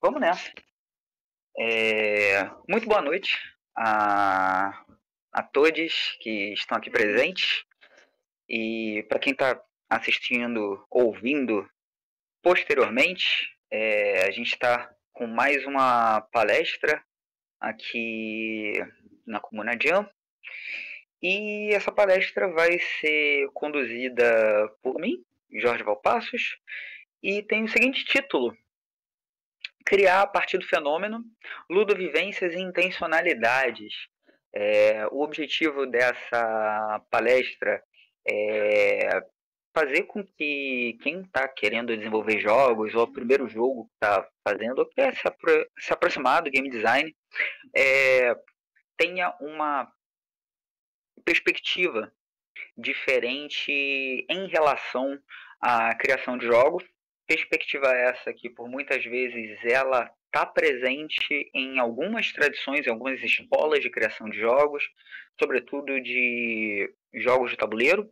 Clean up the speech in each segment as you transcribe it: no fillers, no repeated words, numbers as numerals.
Vamos nessa. Muito boa noite a todos que estão aqui presentes e para quem está assistindo, ouvindo posteriormente, a gente está com mais uma palestra aqui na Comuna Jam e essa palestra vai ser conduzida por mim, Jorge Valpassos, e tem o seguinte título: criar a partir do fenômeno ludovivências e intencionalidades. O objetivo dessa palestra é fazer com que quem está querendo desenvolver jogos, ou o primeiro jogo que está fazendo, ou quer se aproximar do game design, tenha uma perspectiva diferente em relação à criação de jogos. Perspectiva essa que por muitas vezes ela está presente em algumas tradições, em algumas escolas de criação de jogos, sobretudo de jogos de tabuleiro,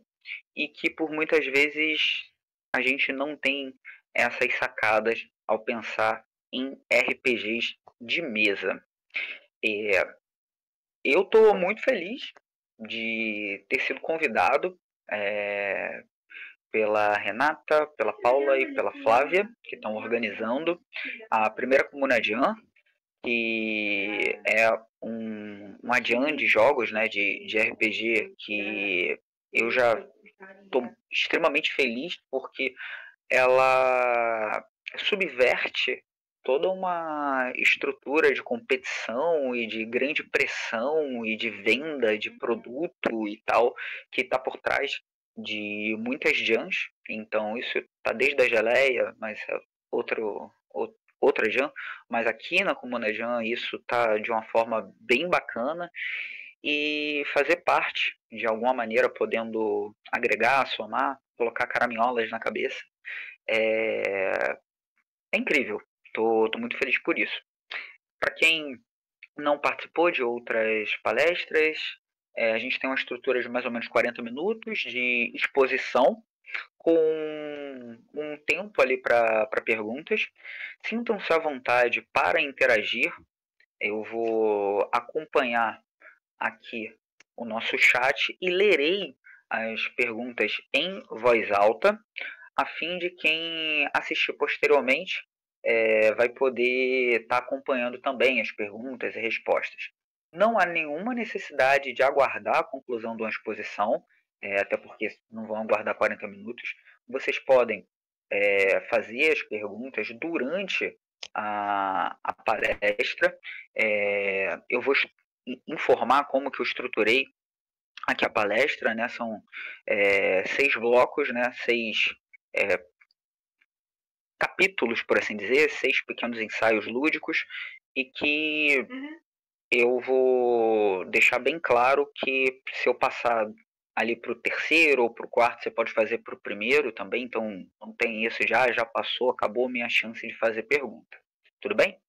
e que por muitas vezes a gente não tem essas sacadas ao pensar em RPGs de mesa. Eu estou muito feliz de ter sido convidado pela Renata, pela Paula e pela Flávia, que estão organizando a primeira Comuna Jam, que é uma jam de jogos, né, de RPG, que eu já estou extremamente feliz porque ela subverte toda uma estrutura de competição e de grande pressão e de venda de produto e tal, que está por trás de muitas jams. Então isso está desde a geleia, mas é outra jam, mas aqui na Comuna Jam isso está de uma forma bem bacana, e fazer parte de alguma maneira, podendo agregar, somar, colocar caraminholas na cabeça, é incrível. Tô muito feliz por isso. Para quem não participou de outras palestras, a gente tem uma estrutura de mais ou menos 40 minutos de exposição, com um tempo ali para perguntas. Sintam-se à vontade para interagir. Eu vou acompanhar aqui o nosso chat e lerei as perguntas em voz alta, a fim de quem assistir posteriormente vai poder estar acompanhando também as perguntas e respostas. Não há nenhuma necessidade de aguardar a conclusão de uma exposição, até porque não vão aguardar 40 minutos. Vocês podem fazer as perguntas durante a palestra. Eu vou informar como que eu estruturei aqui a palestra, né? São 6 blocos, né? 6 capítulos, por assim dizer, 6 pequenos ensaios lúdicos, e que eu vou deixar bem claro que se eu passar ali para o terceiro ou para o quarto, você pode fazer para o primeiro também, então não tem isso, já passou, acabou minha chance de fazer pergunta. Tudo bem?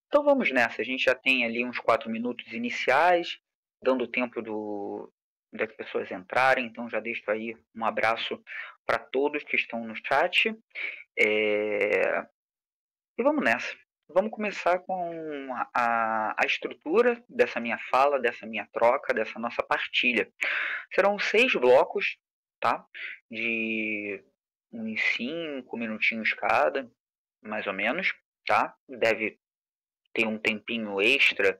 Então vamos nessa, a gente já tem ali uns 4 minutos iniciais, dando tempo das pessoas entrarem, então já deixo aí um abraço para todos que estão no chat. E vamos nessa. Vamos começar com a estrutura dessa minha fala, dessa minha troca, dessa nossa partilha. Serão 6 blocos, tá? De uns 5 minutinhos cada, mais ou menos, tá? Deve ter um tempinho extra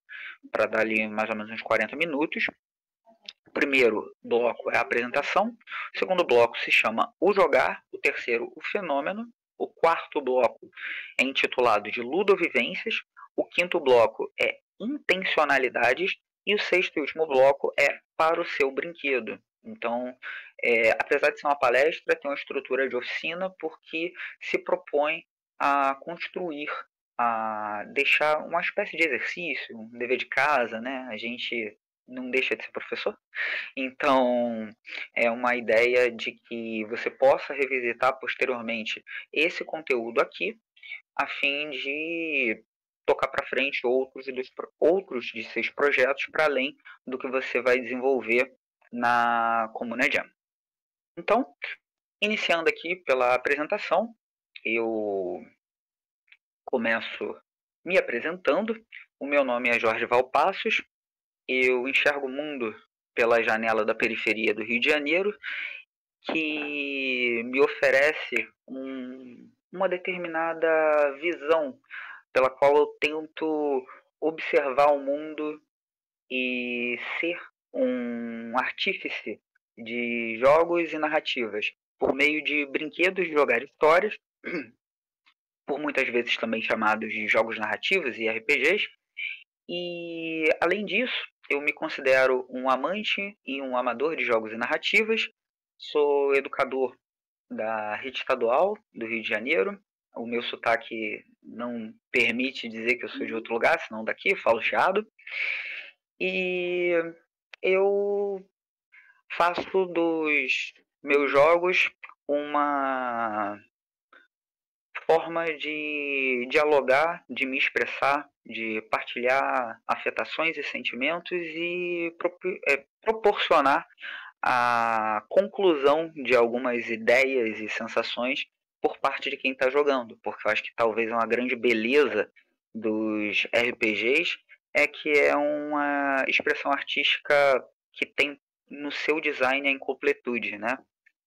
para dar ali mais ou menos uns 40 minutos. O primeiro bloco é a apresentação, o segundo bloco se chama O Jogar, o terceiro, o Fenômeno, o quarto bloco é intitulado de Ludovivências, o quinto bloco é Intencionalidades e o sexto e último bloco é Para o Seu Brinquedo. Então, apesar de ser uma palestra, tem uma estrutura de oficina porque se propõe a construir, a deixar uma espécie de exercício, um dever de casa, né? A gente não deixa de ser professor. Então, é uma ideia de que você possa revisitar posteriormente esse conteúdo aqui, a fim de tocar para frente outros de seus projetos para além do que você vai desenvolver na Comuna Jam. Então, iniciando aqui pela apresentação, eu Começo me apresentando. O meu nome é Jorge Valpassos. Eu enxergo o mundo pela janela da periferia do Rio de Janeiro, que me oferece uma determinada visão pela qual eu tento observar o mundo e ser um artífice de jogos e narrativas por meio de brinquedos de jogar histórias, por muitas vezes também chamados de jogos narrativos e RPGs. E, além disso, eu me considero um amante e um amador de jogos e narrativas. Sou educador da rede estadual do Rio de Janeiro. O meu sotaque não permite dizer que eu sou de outro lugar, senão daqui eu falo chiado. E eu faço dos meus jogos uma forma de dialogar, de me expressar, de partilhar afetações e sentimentos e proporcionar a conclusão de algumas ideias e sensações por parte de quem está jogando, porque eu acho que talvez uma grande beleza dos RPGs é que é uma expressão artística que tem no seu design a incompletude, né?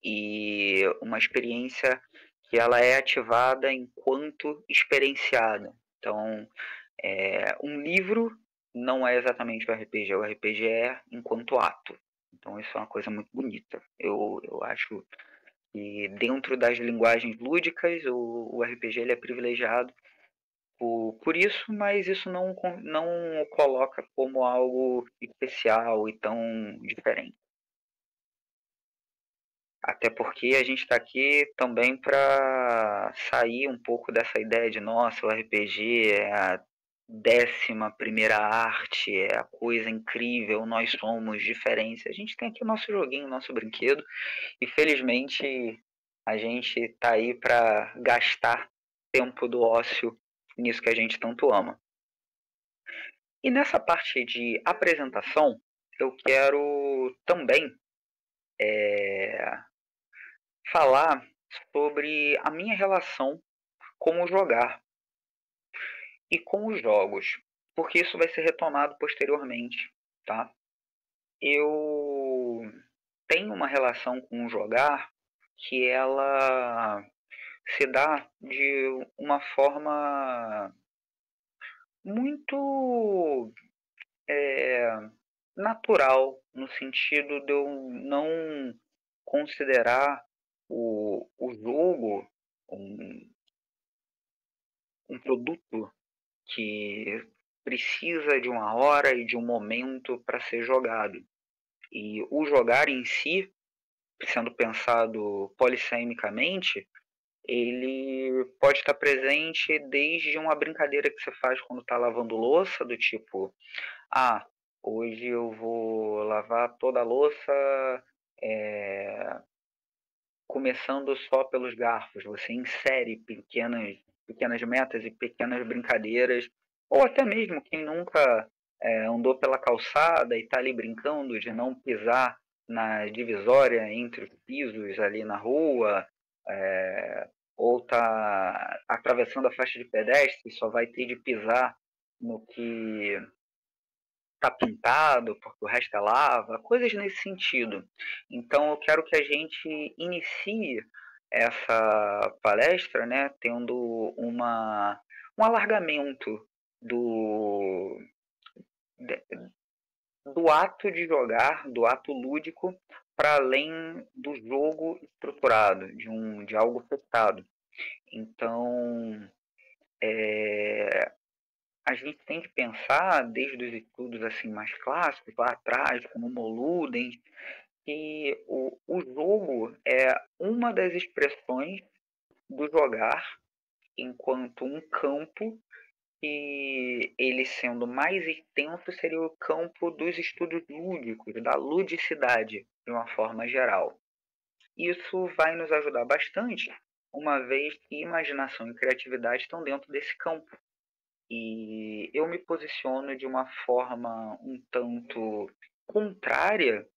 E uma experiência que ela é ativada enquanto experienciada. Então, um livro não é exatamente o RPG é enquanto ato. Então, isso é uma coisa muito bonita. Eu acho que dentro das linguagens lúdicas, o RPG ele é privilegiado por isso, mas isso não o coloca como algo especial e tão diferente. Até porque a gente está aqui também para sair um pouco dessa ideia de, nossa, o RPG é a 11ª arte, é a coisa incrível, nós somos diferentes. A gente tem aqui o nosso joguinho, o nosso brinquedo, e felizmente a gente está aí para gastar tempo do ócio nisso que a gente tanto ama. E nessa parte de apresentação, eu quero também falar sobre a minha relação com o jogar e com os jogos, porque isso vai ser retomado posteriormente, tá? Eu tenho uma relação com o jogar que ela se dá de uma forma muito natural, no sentido de eu não considerar o jogo um, um produto que precisa de uma hora e de um momento para ser jogado. E o jogar em si, sendo pensado polissemicamente, ele pode estar presente desde uma brincadeira que você faz quando está lavando louça, do tipo, ah, hoje eu vou lavar toda a louça começando só pelos garfos. Você insere pequenas metas e pequenas brincadeiras, ou até mesmo quem nunca andou pela calçada e está ali brincando de não pisar na divisória entre os pisos ali na rua, ou está atravessando a faixa de pedestre e só vai ter de pisar no que está pintado, porque o resto é lava, coisas nesse sentido. Então eu quero que a gente inicie essa palestra, né, tendo um alargamento do, do ato de jogar, do ato lúdico, para além do jogo estruturado, de algo fechado. Então, a gente tem que pensar, desde os estudos assim mais clássicos, lá atrás, como Moluden, que o jogo é uma das expressões do jogar enquanto um campo, e ele sendo mais extenso seria o campo dos estudos lúdicos, da ludicidade, de uma forma geral. Isso vai nos ajudar bastante, uma vez que imaginação e criatividade estão dentro desse campo. E eu me posiciono de uma forma um tanto contrária,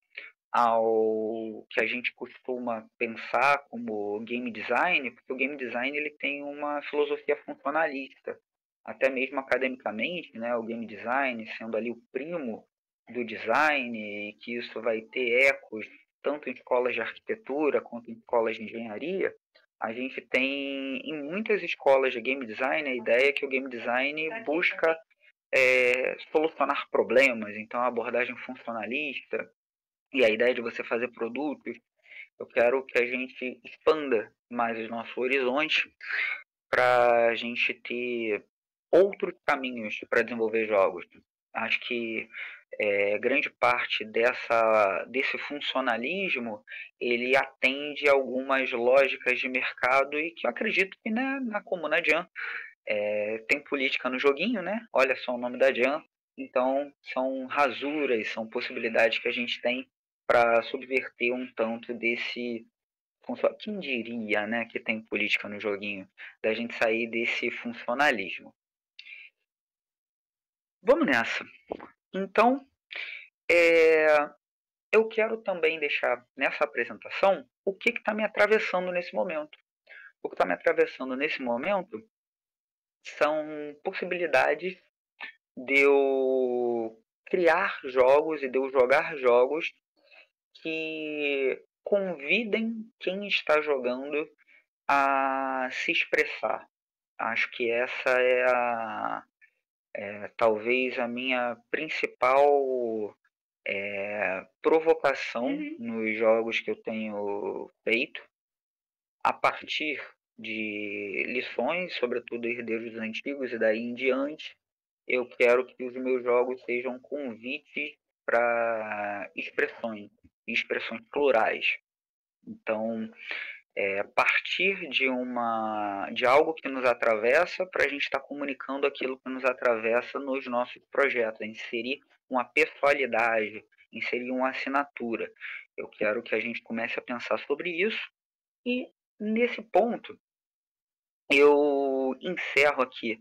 ao que a gente costuma pensar como game design, porque o game design ele tem uma filosofia funcionalista, até mesmo academicamente, né, o game design sendo ali o primo do design, e que isso vai ter ecos tanto em escolas de arquitetura quanto em escolas de engenharia. A gente tem em muitas escolas de game design a ideia que o game design busca solucionar problemas, então a abordagem funcionalista e a ideia de você fazer produtos. Eu quero que a gente expanda mais os nossos horizontes para a gente ter outros caminhos para desenvolver jogos. Acho que grande parte desse funcionalismo ele atende a algumas lógicas de mercado e que eu acredito que, né, na Comuna Jam tem política no joguinho, né? Olha só o nome da Jam. Então são rasuras, são possibilidades que a gente tem para subverter um tanto desse. Quem diria, né, que tem política no joguinho? Da gente sair desse funcionalismo. Vamos nessa. Então, é, eu quero também deixar nessa apresentação o que está me atravessando nesse momento. O que está me atravessando nesse momento são possibilidades de eu criar jogos e de eu jogar jogos que convidem quem está jogando a se expressar. Acho que essa talvez a minha principal provocação nos jogos que eu tenho feito, a partir de lições, sobretudo herdeiros antigos e daí em diante, eu quero que os meus jogos sejam convites para expressões plurais. Então, partir de algo que nos atravessa para a gente estar comunicando aquilo que nos atravessa nos nossos projetos, inserir uma pessoalidade, inserir uma assinatura. Eu quero que a gente comece a pensar sobre isso e, nesse ponto, eu encerro aqui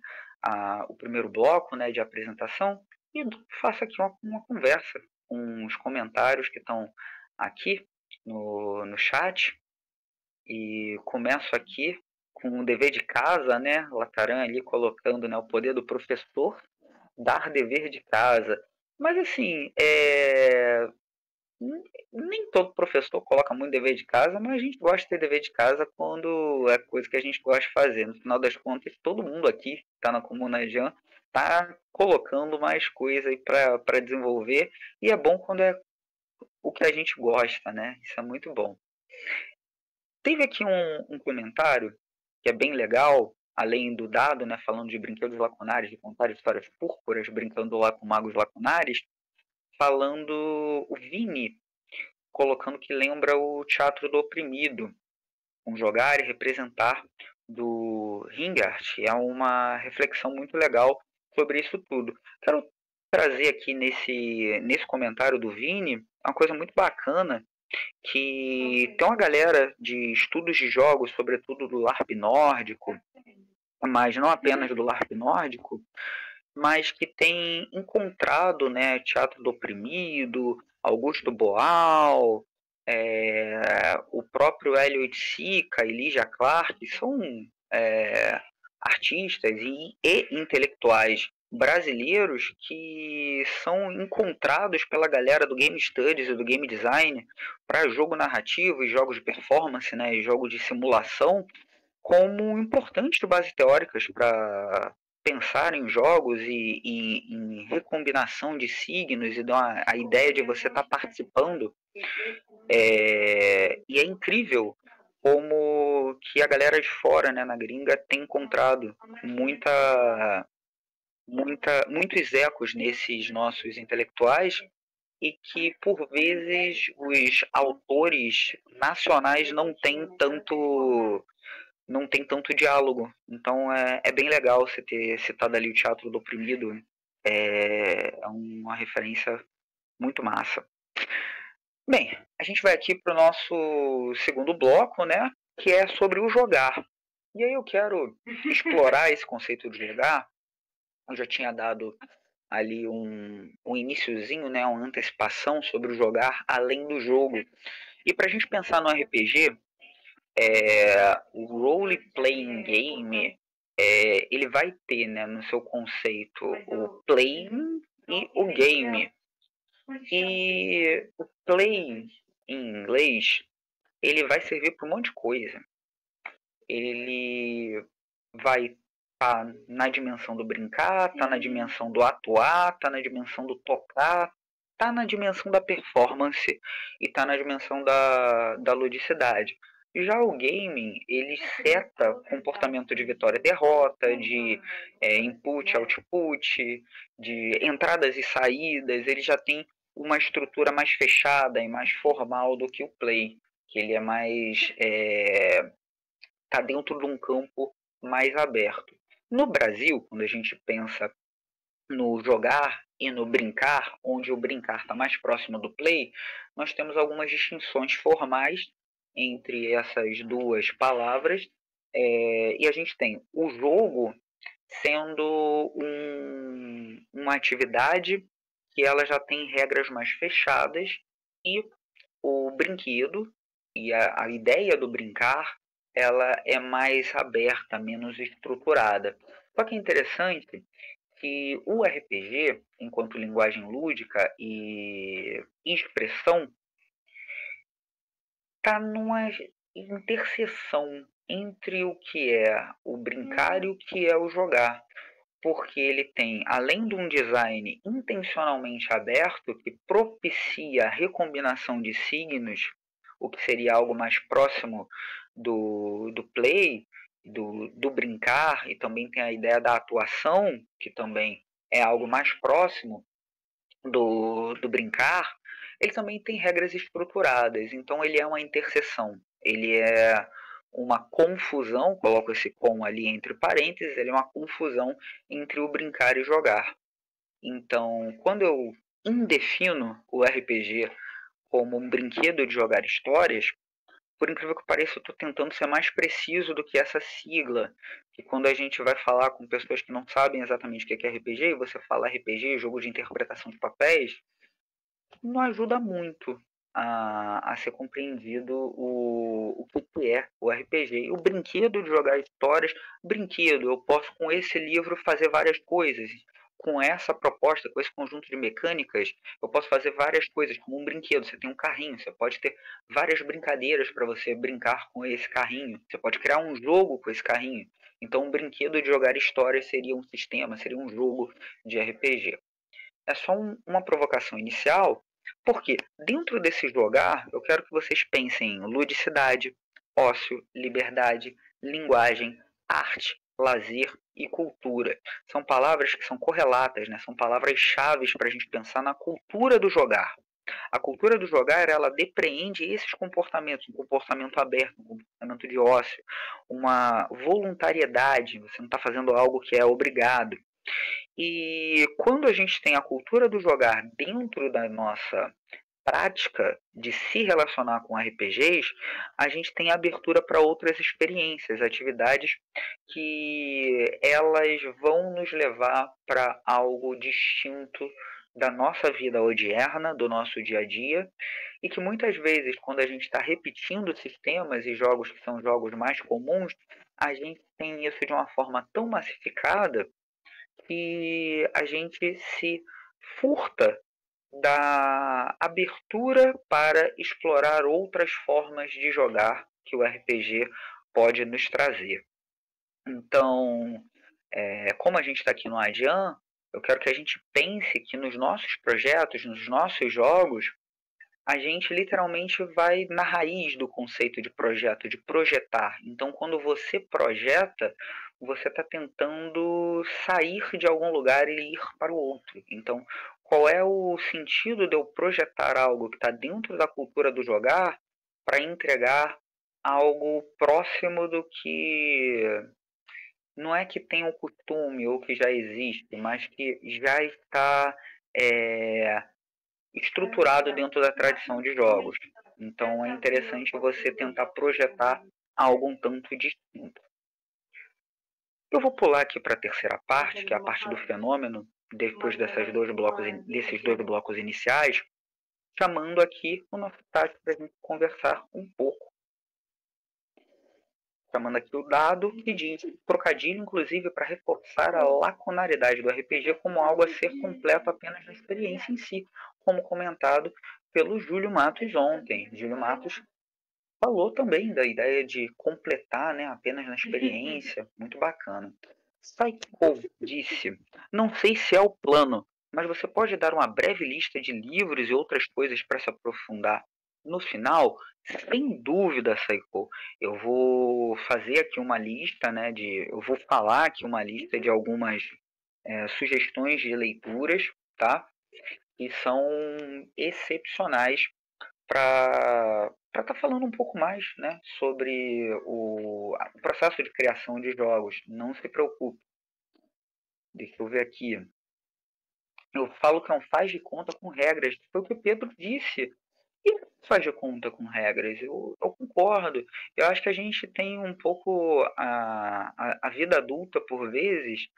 o primeiro bloco, né, de apresentação e faço aqui uma conversa com os comentários que estão aqui no chat. E começo aqui com o dever de casa, né? Lataran ali colocando, né, o poder do professor dar dever de casa. Mas assim, nem todo professor coloca muito dever de casa, mas a gente gosta de ter dever de casa quando é coisa que a gente gosta de fazer. No final das contas, todo mundo aqui que está na Comuna Jean está colocando mais coisa aí para desenvolver. E é bom quando é o que a gente gosta, né? Isso é muito bom. Teve aqui um comentário que é bem legal, além do dado, né, falando de brinquedos lacunares, de contar histórias púrpuras, brincando lá com magos lacunares, falando o Vini, colocando que lembra o Teatro do Oprimido, um jogar e representar do Ringart. É uma reflexão muito legal sobre isso tudo. Quero trazer aqui nesse comentário do Vini uma coisa muito bacana, que tem uma galera de estudos de jogos, sobretudo do LARP nórdico, mas não apenas do LARP nórdico, mas que tem encontrado, né, Teatro do Oprimido, Augusto Boal, o próprio Elliot Sica e Lygia Clark, são artistas e intelectuais brasileiros que são encontrados pela galera do Game Studies e do Game Design para jogo narrativo e jogos de performance, né, e jogos de simulação, como importantes bases teóricas para pensar em jogos e em recombinação de signos e dar a ideia de você estar participando. E é incrível como que a galera de fora, né, na gringa, tem encontrado muitos ecos nesses nossos intelectuais e que, por vezes, os autores nacionais não tem tanto diálogo. Então é bem legal você ter citado ali o Teatro do Oprimido. É uma referência muito massa. Bem, a gente vai aqui para o nosso segundo bloco, né? Que é sobre o jogar. E aí eu quero explorar esse conceito de jogar. Eu já tinha dado ali um iniciozinho, né, uma antecipação sobre o jogar além do jogo. E para a gente pensar no RPG, o role playing game, ele vai ter, né, no seu conceito o playing e o game. E o play em inglês, ele vai servir para um monte de coisa. Ele vai estar na dimensão do brincar, tá na dimensão do atuar, tá na dimensão do tocar, tá na dimensão da performance e tá na dimensão da ludicidade. Já o gaming, ele seta comportamento de vitória e derrota, de input, output, de entradas e saídas, ele já tem uma estrutura mais fechada e mais formal do que o play, que ele é mais está dentro de um campo mais aberto. No Brasil, quando a gente pensa no jogar e no brincar, onde o brincar está mais próximo do play, nós temos algumas distinções formais entre essas duas palavras, e a gente tem o jogo sendo uma atividade que ela já tem regras mais fechadas, e o brinquedo e a ideia do brincar, ela é mais aberta, menos estruturada. Só que é interessante que o RPG, enquanto linguagem lúdica e expressão, está numa interseção entre o que é o brincar e o que é o jogar, porque ele tem, além de um design intencionalmente aberto, que propicia a recombinação de signos, o que seria algo mais próximo do play, do brincar, e também tem a ideia da atuação, que também é algo mais próximo do brincar, ele também tem regras estruturadas, então ele é uma interseção, ele é uma confusão, coloco esse com ali entre parênteses, ele é uma confusão entre o brincar e jogar. Então, quando eu indefino o RPG como um brinquedo de jogar histórias, por incrível que pareça, eu estou tentando ser mais preciso do que essa sigla. Que quando a gente vai falar com pessoas que não sabem exatamente o que é RPG, e você fala RPG, jogo de interpretação de papéis, não ajuda muito a ser compreendido o que é o RPG. E o brinquedo de jogar histórias, brinquedo, eu posso com esse livro fazer várias coisas. Com essa proposta, com esse conjunto de mecânicas, eu posso fazer várias coisas, como um brinquedo. Você tem um carrinho, você pode ter várias brincadeiras para você brincar com esse carrinho. Você pode criar um jogo com esse carrinho. Então, um brinquedo de jogar histórias seria um sistema, seria um jogo de RPG. É só uma provocação inicial, porque dentro desse jogar, eu quero que vocês pensem em ludicidade, ócio, liberdade, linguagem, arte, lazer e cultura. São palavras que são correlatas, né? São palavras-chave para a gente pensar na cultura do jogar. A cultura do jogar, ela depreende esses comportamentos, um comportamento aberto, um comportamento de ócio, uma voluntariedade, você não está fazendo algo que é obrigado. E quando a gente tem a cultura do jogar dentro da nossa prática de se relacionar com RPGs, a gente tem abertura para outras experiências, atividades que elas vão nos levar para algo distinto da nossa vida odierna, do nosso dia a dia, e que muitas vezes, quando a gente está repetindo sistemas e jogos que são jogos mais comuns, a gente tem isso de uma forma tão massificada que a gente se furta da abertura para explorar outras formas de jogar que o RPG pode nos trazer. Então, como a gente está aqui no Adian, eu quero que a gente pense que nos nossos projetos, nos nossos jogos, a gente literalmente vai na raiz do conceito de projeto, de projetar. Então, quando você projeta, você está tentando sair de algum lugar e ir para o outro. Então, qual é o sentido de eu projetar algo que está dentro da cultura do jogar para entregar algo próximo do que não é que tem o costume ou que já existe, mas que já está é, estruturado dentro da tradição de jogos. Então é interessante você tentar projetar algo um tanto distinto. Eu vou pular aqui para a terceira parte, que é a parte do fenômeno, depois desses dois blocos iniciais, chamando aqui o nosso Tati para a gente conversar um pouco. Chamando aqui o dado e diz trocadilho, inclusive, para reforçar a lacunaridade do RPG como algo a ser completo apenas na experiência em si, como comentado pelo Júlio Matos ontem. Júlio Matos falou também da ideia de completar, né, apenas na experiência, muito bacana. Saiko disse, não sei se é o plano, mas você pode dar uma breve lista de livros e outras coisas para se aprofundar no final? Sem dúvida, Saiko. Eu vou fazer aqui uma lista, né, eu vou falar aqui uma lista de algumas sugestões de leituras, tá? Que são excepcionais para estar falando um pouco mais, né, sobre o processo de criação de jogos. Não se preocupe. Deixa eu ver aqui. Eu falo que é um faz de conta com regras. Foi o que o Pedro disse. E faz de conta com regras? Eu concordo. Eu acho que a gente tem um pouco a vida adulta, por vezes,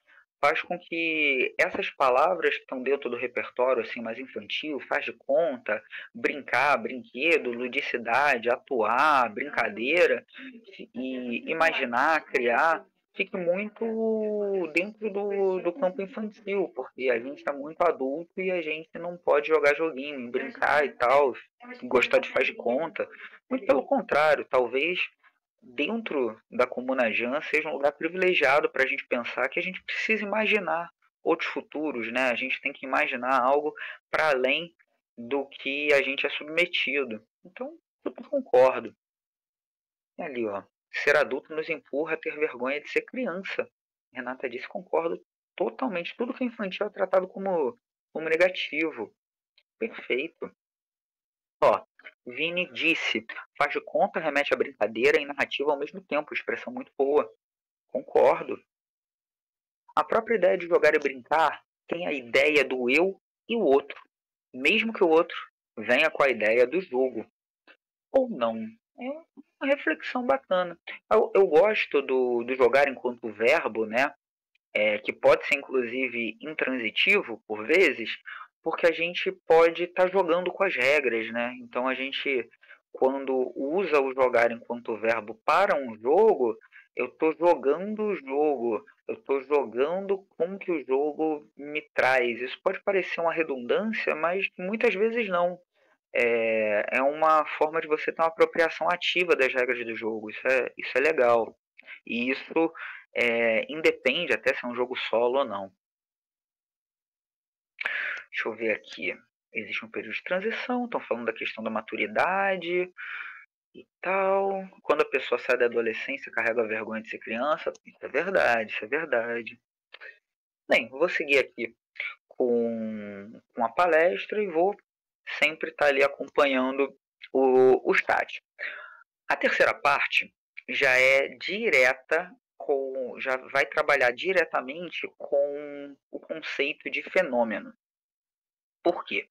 faz com que essas palavras que estão dentro do repertório assim mais infantil, faz de conta, brincar, brinquedo, ludicidade, atuar, brincadeira, e imaginar, criar, fique muito dentro do campo infantil, porque a gente é muito adulto e a gente não pode jogar joguinho, brincar e tal, gostar de faz de conta. Muito pelo contrário, talvez dentro da Comuna Jan seja um lugar privilegiado para a gente pensar que a gente precisa imaginar outros futuros, né? A gente tem que imaginar algo para além do que a gente é submetido. Então, eu concordo. E ali, ó, ser adulto nos empurra a ter vergonha de ser criança. Renata disse, concordo totalmente. Tudo que é infantil é tratado como negativo. Perfeito. Ó, Vini disse, faz de conta, remete à brincadeira e narrativa ao mesmo tempo, expressão muito boa. Concordo. A própria ideia de jogar e brincar tem a ideia do eu e o outro, mesmo que o outro venha com a ideia do jogo. Ou não. É uma reflexão bacana. Eu gosto do jogar enquanto verbo, né? Que pode ser inclusive intransitivo por vezes, porque a gente pode estar jogando com as regras, né? Então a gente, quando usa o jogar enquanto verbo para um jogo, eu estou jogando o jogo, eu estou jogando com que o jogo me traz. Isso pode parecer uma redundância, mas muitas vezes não. É uma forma de você ter uma apropriação ativa das regras do jogo. Isso é legal. E isso independe até se é um jogo solo ou não. Deixa eu ver aqui. Existe um período de transição, estão falando da questão da maturidade e tal. Quando a pessoa sai da adolescência, carrega a vergonha de ser criança. Isso é verdade, isso é verdade. Bem, vou seguir aqui com a palestra e vou sempre estar ali acompanhando o chat. A terceira parte já é direta já vai trabalhar diretamente com o conceito de fenômeno. Por quê?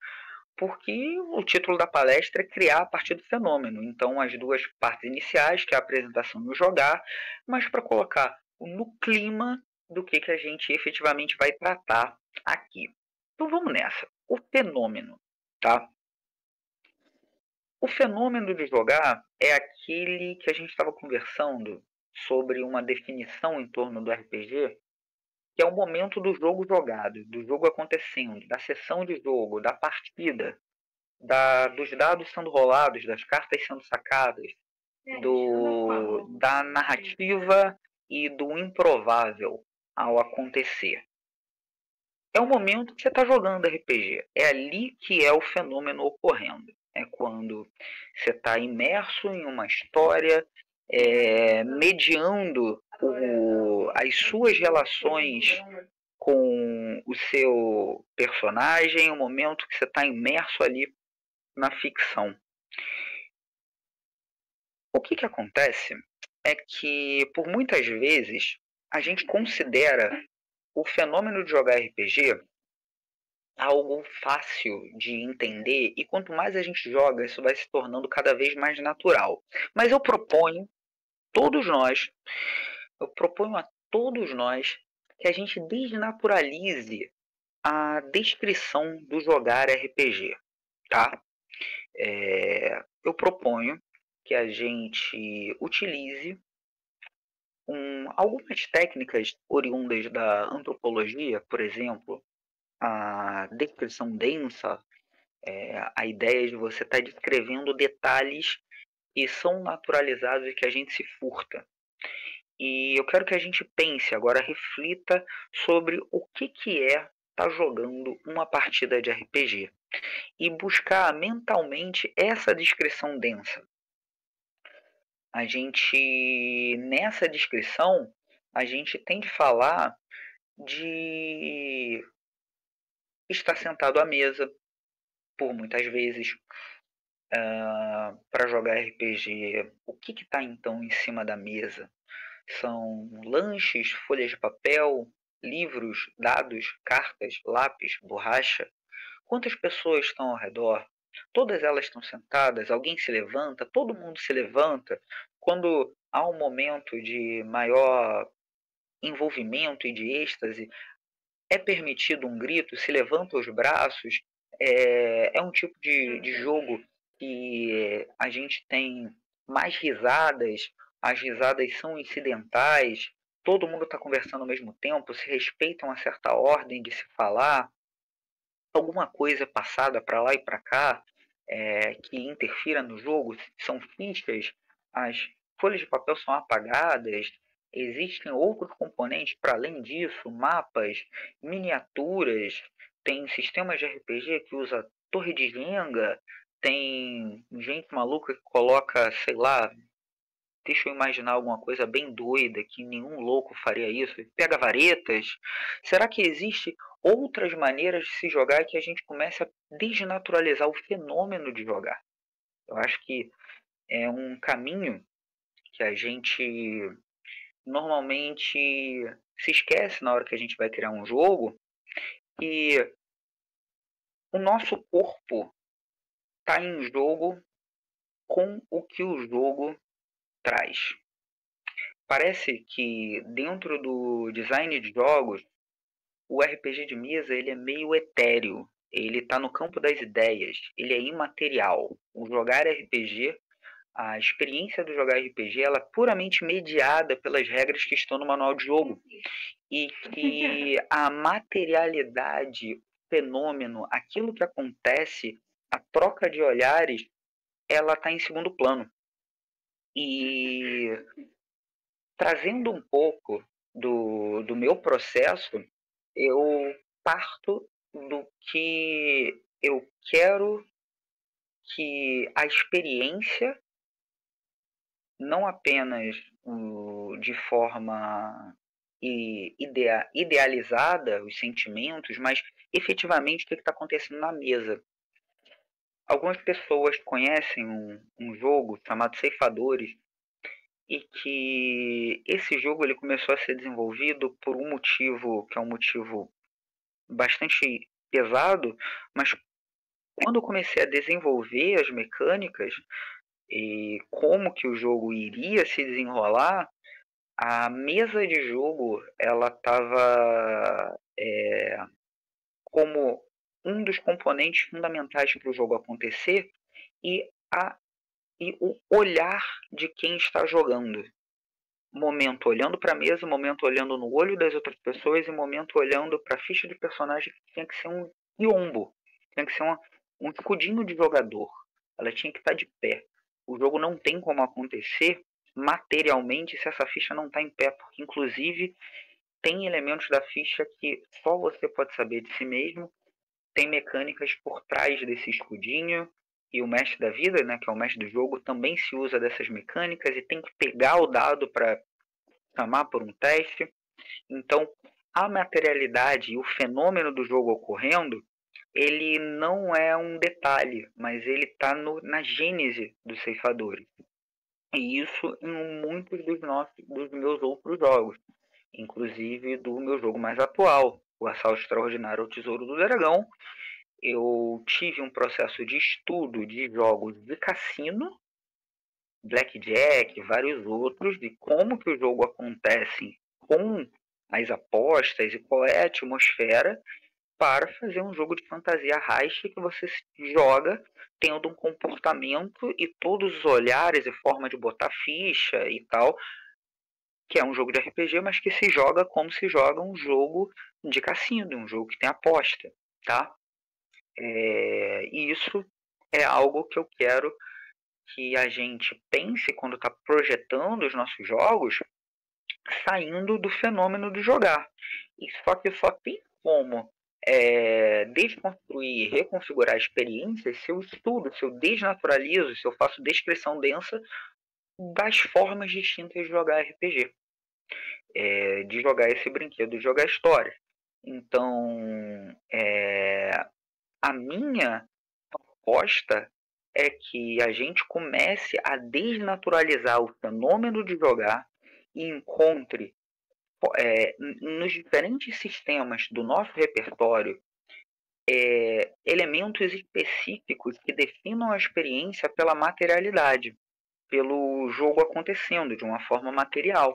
Porque o título da palestra é criar a partir do fenômeno. Então, as duas partes iniciais, que é a apresentação e o jogar, mas para colocar no clima do que a gente efetivamente vai tratar aqui. Então, vamos nessa. O fenômeno, tá? O fenômeno de jogar é aquele que a gente estava conversando sobre uma definição em torno do RPG, que é o momento do jogo jogado, do jogo acontecendo, da sessão de jogo, da partida, dos dados sendo rolados, das cartas sendo sacadas, da narrativa e do improvável ao acontecer. É o momento que você está jogando RPG. É ali que é o fenômeno ocorrendo. É quando você está imerso em uma história, mediando as suas relações com o seu personagem, o momento que você está imerso ali na ficção. O que acontece é que, por muitas vezes, a gente considera o fenômeno de jogar RPG algo fácil de entender, e quanto mais a gente joga, isso vai se tornando cada vez mais natural. Mas todos nós, eu proponho a todos nós que a gente desnaturalize a descrição do jogar RPG, tá? Eu proponho que a gente utilize algumas técnicas oriundas da antropologia, por exemplo, a descrição densa, a ideia de você estar descrevendo detalhes que são naturalizados e que a gente se furta. E eu quero que a gente pense agora, reflita sobre o que é estar jogando uma partida de RPG e buscar mentalmente essa descrição densa. Nessa descrição, a gente tem de falar de estar sentado à mesa, por muitas vezes, para jogar RPG. O que está então em cima da mesa? São lanches, folhas de papel, livros, dados, cartas, lápis, borracha. Quantas pessoas estão ao redor? Todas elas estão sentadas, alguém se levanta, todo mundo se levanta. Quando há um momento de maior envolvimento e de êxtase, é permitido um grito, se levanta os braços. É um tipo de jogo que a gente tem mais risadas, as risadas são incidentais, todo mundo está conversando ao mesmo tempo, se respeita uma certa ordem de se falar, alguma coisa passada para lá e para cá que interfira no jogo, são fichas, as folhas de papel são apagadas, existem outros componentes para além disso, mapas, miniaturas, tem sistemas de RPG que usa torre de Jenga, tem gente maluca que coloca, sei lá, deixa eu imaginar alguma coisa bem doida que nenhum louco faria isso. Pega varetas. Será que existe outras maneiras de se jogar que a gente comece a desnaturalizar o fenômeno de jogar? Eu acho que é um caminho que a gente normalmente se esquece na hora que a gente vai criar um jogo e o nosso corpo está em jogo com o que o jogo traz. Parece que dentro do design de jogos o RPG de mesa ele é meio etéreo, ele está no campo das ideias, ele é imaterial. O jogar RPG, a experiência do jogar RPG, ela é puramente mediada pelas regras que estão no manual de jogo. E que a materialidade, o fenômeno, aquilo que acontece, a troca de olhares, ela está em segundo plano. E trazendo um pouco do meu processo, eu parto do que eu quero que a experiência, não apenas de forma idealizada, os sentimentos, mas efetivamente o que está acontecendo na mesa. Algumas pessoas conhecem um jogo chamado Ceifadores, e que esse jogo ele começou a ser desenvolvido por um motivo que é um motivo bastante pesado, mas quando eu comecei a desenvolver as mecânicas e como que o jogo iria se desenrolar, a mesa de jogo ela estava como um dos componentes fundamentais para o jogo acontecer e, e o olhar de quem está jogando. Momento olhando para a mesa, momento olhando no olho das outras pessoas e momento olhando para a ficha de personagem que tinha que ser um biombo, tinha que ser um escudinho de jogador. Ela tinha que estar de pé. O jogo não tem como acontecer materialmente se essa ficha não está em pé, porque inclusive tem elementos da ficha que só você pode saber de si mesmo, tem mecânicas por trás desse escudinho, e o mestre da vida, né, que é o mestre do jogo, também se usa dessas mecânicas e tem que pegar o dado para chamar por um teste. Então, a materialidade e o fenômeno do jogo ocorrendo, ele não é um detalhe, mas ele está na gênese dos ceifadores. E isso em muitos dos meus outros jogos, inclusive do meu jogo mais atual, o Assalto Extraordinário ao Tesouro do Dragão. Eu tive um processo de estudo de jogos de cassino, Blackjack, vários outros, de como que o jogo acontece com as apostas e qual é a atmosfera, para fazer um jogo de fantasia heist que você joga tendo um comportamento e todos os olhares e forma de botar ficha e tal, que é um jogo de RPG, mas que se joga como se joga um jogo de cassino, um jogo que tem aposta, tá? E isso é algo que eu quero que a gente pense quando está projetando os nossos jogos, saindo do fenômeno de jogar. E só que só tem como desconstruir e reconfigurar experiências se eu estudo, se eu desnaturalizo, se eu faço descrição densa das formas distintas de jogar RPG, de jogar esse brinquedo, de jogar história. Então, a minha proposta é que a gente comece a desnaturalizar o fenômeno de jogar e encontre nos diferentes sistemas do nosso repertório elementos específicos que definam a experiência pela materialidade, pelo jogo acontecendo de uma forma material,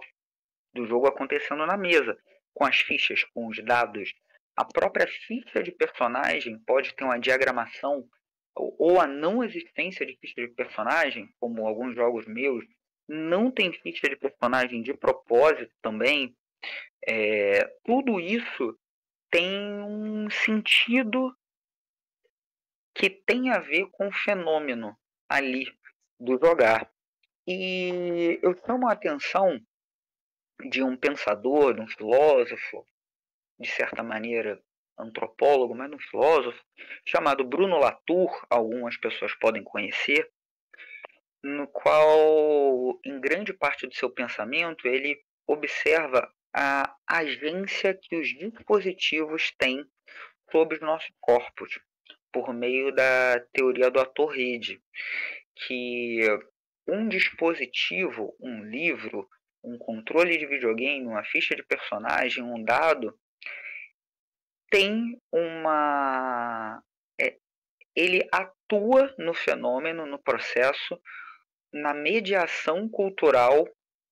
do jogo acontecendo na mesa, com as fichas, com os dados. A própria ficha de personagem pode ter uma diagramação ou a não existência de ficha de personagem, como alguns jogos meus, não tem ficha de personagem de propósito também. Tudo isso tem um sentido que tem a ver com o fenômeno ali do jogar. E eu chamo a atenção de um pensador, de um filósofo, de certa maneira antropólogo, mas um filósofo, chamado Bruno Latour, algumas pessoas podem conhecer, no qual, em grande parte do seu pensamento, ele observa a agência que os dispositivos têm sobre os nossos corpos, por meio da teoria do ator-rede, que um dispositivo, um livro, um controle de videogame, uma ficha de personagem, um dado, tem uma. Ele atua no fenômeno, no processo, na mediação cultural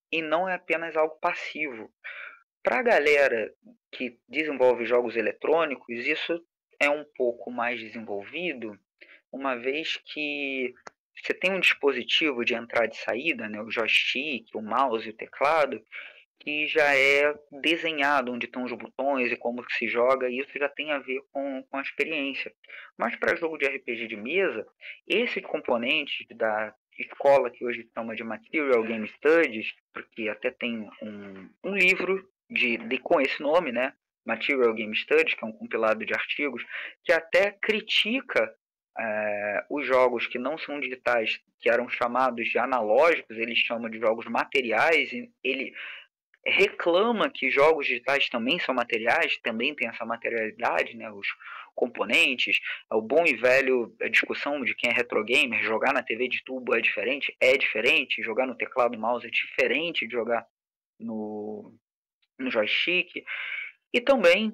e não é apenas algo passivo. Para a galera que desenvolve jogos eletrônicos, isso é um pouco mais desenvolvido, uma vez que você tem um dispositivo de entrada e saída, né, o joystick, o mouse e o teclado, que já é desenhado onde estão os botões e como que se joga, e isso já tem a ver com a experiência. Mas para jogo de RPG de mesa, esses componentes da escola que hoje chama de Material Game Studies, porque até tem um livro com esse nome, né? Material Game Studies, que é um compilado de artigos, que até critica os jogos que não são digitais, que eram chamados de analógicos, eles chamam de jogos materiais, e ele reclama que jogos digitais também são materiais, também tem essa materialidade, né, os componentes, o bom e velho a discussão de quem é retrogamer, jogar na TV de tubo é diferente, jogar no teclado mouse é diferente de jogar no joystick, e também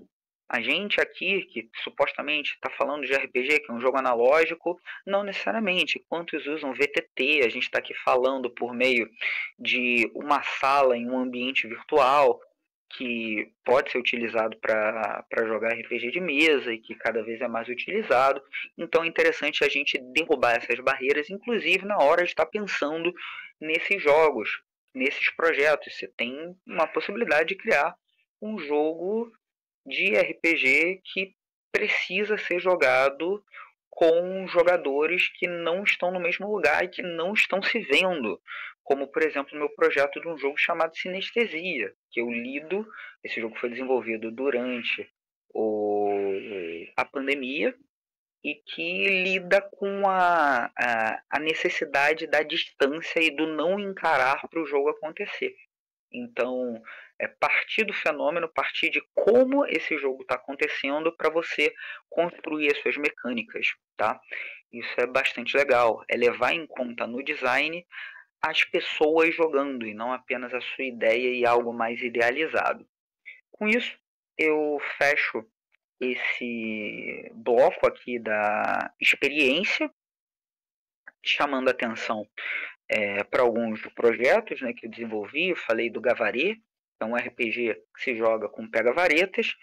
a gente aqui, que supostamente está falando de RPG, que é um jogo analógico, não necessariamente. Quantos usam VTT? A gente está aqui falando por meio de uma sala em um ambiente virtual que pode ser utilizado para jogar RPG de mesa e que cada vez é mais utilizado. Então é interessante a gente derrubar essas barreiras, inclusive na hora de estar pensando nesses jogos, nesses projetos. Você tem uma possibilidade de criar um jogo de RPG que precisa ser jogado com jogadores que não estão no mesmo lugar e que não estão se vendo. Como, por exemplo, o meu projeto de um jogo chamado Sinestesia, que eu lido. Esse jogo foi desenvolvido durante a pandemia e que lida com a necessidade da distância e do não encarar para o jogo acontecer. Então, partir do fenômeno, partir de como esse jogo está acontecendo para você construir as suas mecânicas, tá? Isso é bastante legal. É levar em conta no design as pessoas jogando e não apenas a sua ideia e algo mais idealizado. Com isso, eu fecho esse bloco aqui da experiência, chamando a atenção para alguns projetos, né, que eu desenvolvi. Eu falei do Gavarê, que é um RPG que se joga com pega-varetas.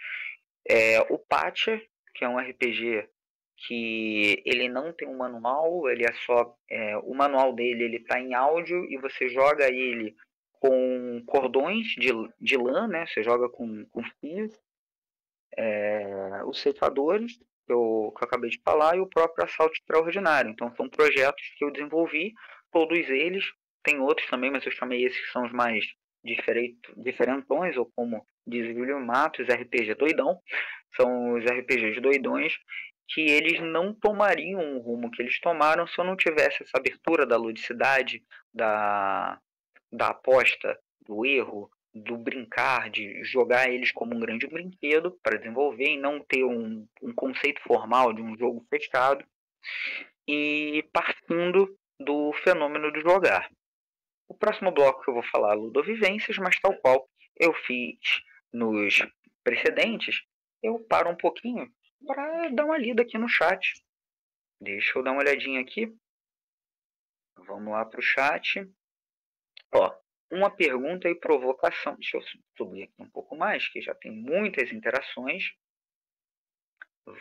O Pátia, que é um RPG que ele não tem um manual, ele é só o manual dele ele está em áudio e você joga ele com cordões de lã, né? Você joga com fios, os ceifadores que eu acabei de falar e o próprio Assalto Extraordinário. Então são projetos que eu desenvolvi, todos eles. Tem outros também, mas eu chamei esses que são os mais diferentões, ou como diz o Júlio Matos, RPG doidão. São os RPGs doidões que eles não tomariam o rumo que eles tomaram se eu não tivesse essa abertura da ludicidade, da, da aposta, do erro, do brincar, de jogar eles como um grande brinquedo para desenvolver e não ter um conceito formal de um jogo fechado, e partindo do fenômeno do jogar. O próximo bloco que eu vou falar é ludovivências, mas tal qual eu fiz nos precedentes, eu paro um pouquinho para dar uma lida aqui no chat. Deixa eu dar uma olhadinha aqui. Vamos lá para o chat. Ó, uma pergunta e provocação. Deixa eu subir aqui um pouco mais, que já tem muitas interações.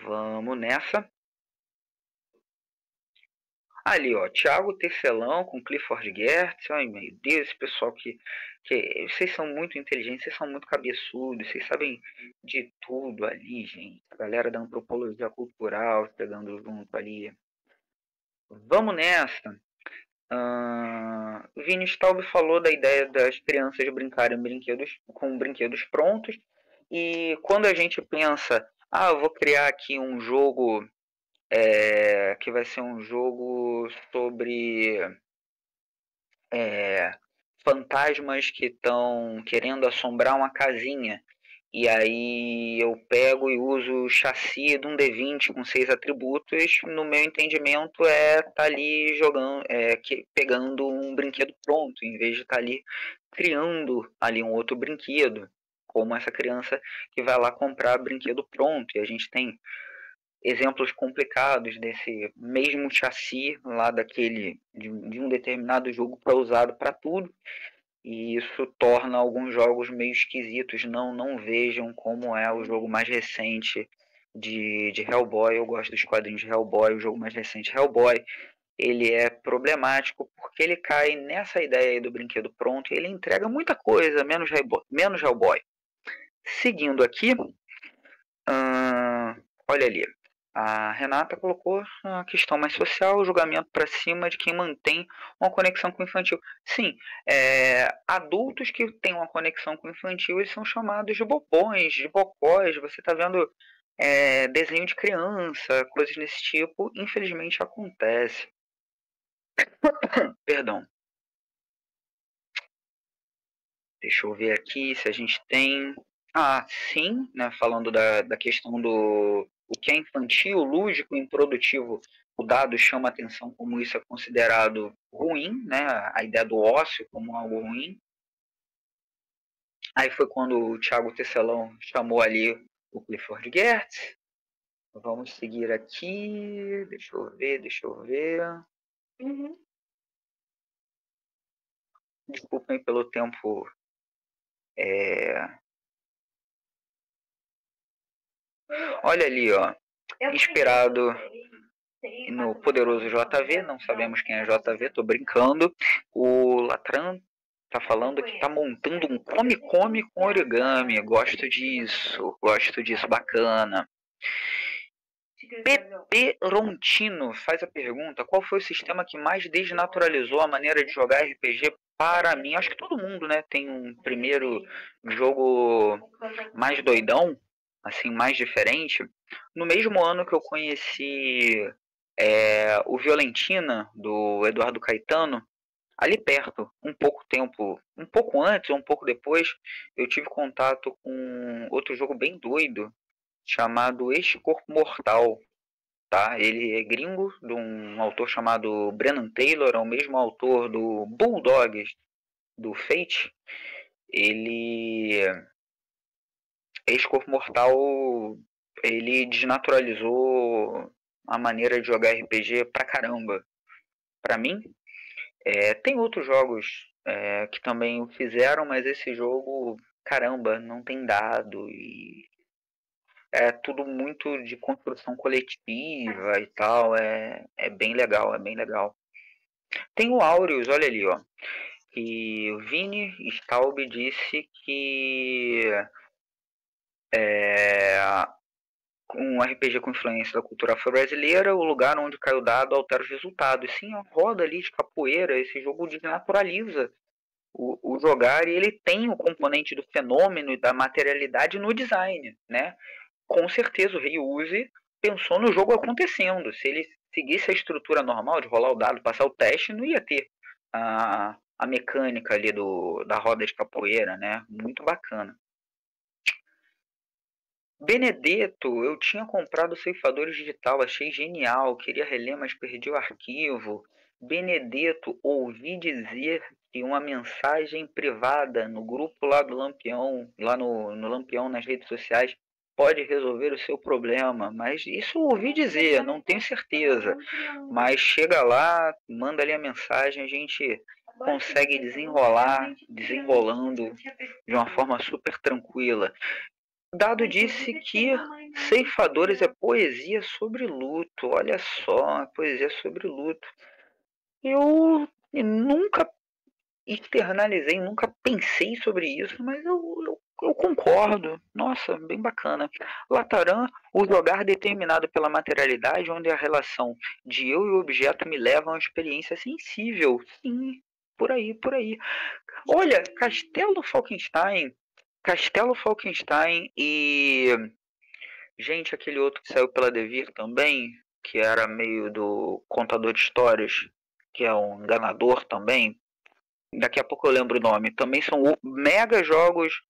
Vamos nessa. Ali, ó, Thiago Tecelão com Clifford Geertz. Ai, meu Deus, esse pessoal que vocês são muito inteligentes, vocês são muito cabeçudos, vocês sabem de tudo ali, gente. A galera da antropologia cultural chegando junto ali. Vamos nessa. Vini Staub falou da ideia das crianças brincarem com brinquedos prontos. E quando a gente pensa, eu vou criar aqui um jogo que vai ser um jogo sobre fantasmas que estão querendo assombrar uma casinha. E aí eu pego e uso o chassi de um D20 com 6 atributos. No meu entendimento tá ali jogando, pegando um brinquedo pronto, em vez de estar ali criando ali um outro brinquedo, como essa criança que vai lá comprar brinquedo pronto. E a gente tem exemplos complicados desse mesmo chassi lá de um determinado jogo para usado para tudo. E isso torna alguns jogos meio esquisitos. Não vejam como é o jogo mais recente de Hellboy. Eu gosto dos quadrinhos de Hellboy. O jogo mais recente, Hellboy, ele é problemático porque ele cai nessa ideia aí do brinquedo pronto e ele entrega muita coisa, menos Hellboy. Seguindo aqui, olha ali. A Renata colocou a questão mais social, o julgamento para cima de quem mantém uma conexão com o infantil. Sim, adultos que têm uma conexão com o infantil, eles são chamados de bobões, de bocós. Você está vendo desenho de criança, coisas desse tipo. Infelizmente acontece. Perdão. Deixa eu ver aqui se a gente tem... sim, né, falando da questão do o que é infantil, lúdico, improdutivo, o dado chama atenção como isso é considerado ruim, né, a ideia do ócio como algo ruim. Aí foi quando o Thiago Tecelão chamou ali o Clifford Geertz. Vamos seguir aqui, deixa eu ver. Uhum. Desculpem pelo tempo Olha ali, ó. Inspirado no poderoso JV, não sabemos quem é JV, tô brincando. O Latran tá falando que tá montando um come-come com origami. Gosto disso, bacana. Pepe Rontino faz a pergunta: qual foi o sistema que mais desnaturalizou a maneira de jogar RPG para mim? Acho que todo mundo, né, tem um primeiro jogo mais doidão, assim, mais diferente. No mesmo ano que eu conheci o Violentina, do Eduardo Caetano, ali perto, um pouco antes ou um pouco depois, eu tive contato com outro jogo bem doido, chamado Este Corpo Mortal. Tá? Ele é gringo, de um autor chamado Brennan Taylor, é o mesmo autor do Bulldogs, do Fate. Esse Corpo Mortal, ele desnaturalizou a maneira de jogar RPG pra caramba. Pra mim, tem outros jogos que também o fizeram, mas esse jogo, caramba, não tem dado e É tudo muito de construção coletiva e tal. É bem legal, é bem legal. Tem o Aureus, olha ali, ó. Que o Vini Staub disse que é, um RPG com influência da cultura afro-brasileira, o lugar onde cai o dado altera os resultados. Sim, a roda ali de capoeira, esse jogo desnaturaliza o jogar e ele tem o componente do fenômeno e da materialidade no design, né? Com certeza o Ryuzi pensou no jogo acontecendo. Se ele seguisse a estrutura normal de rolar o dado, passar o teste, não ia ter a mecânica ali da roda de capoeira, né? Muito bacana. Benedetto, eu tinha comprado o ceifadores digital, achei genial, queria reler, mas perdi o arquivo. Benedetto, ouvi dizer que uma mensagem privada no grupo lá do Lampião, lá no Lampião nas redes sociais, pode resolver o seu problema. Mas isso eu ouvi dizer, não tenho certeza. Mas chega lá, manda ali a mensagem, a gente consegue desenrolando de uma forma super tranquila. Dado disse que Ceifadores é poesia sobre luto. Olha só, poesia sobre luto. Eu nunca externalizei, nunca pensei sobre isso, mas eu concordo. Nossa, bem bacana. Lataran, o jogar determinado pela materialidade, onde a relação de eu e o objeto me leva a uma experiência sensível. Sim, por aí, por aí. Olha, Castelo Falkenstein e gente, aquele outro que saiu pela Devir também, que era meio do contador de histórias, que é um enganador também. Daqui a pouco eu lembro o nome. Também são mega jogos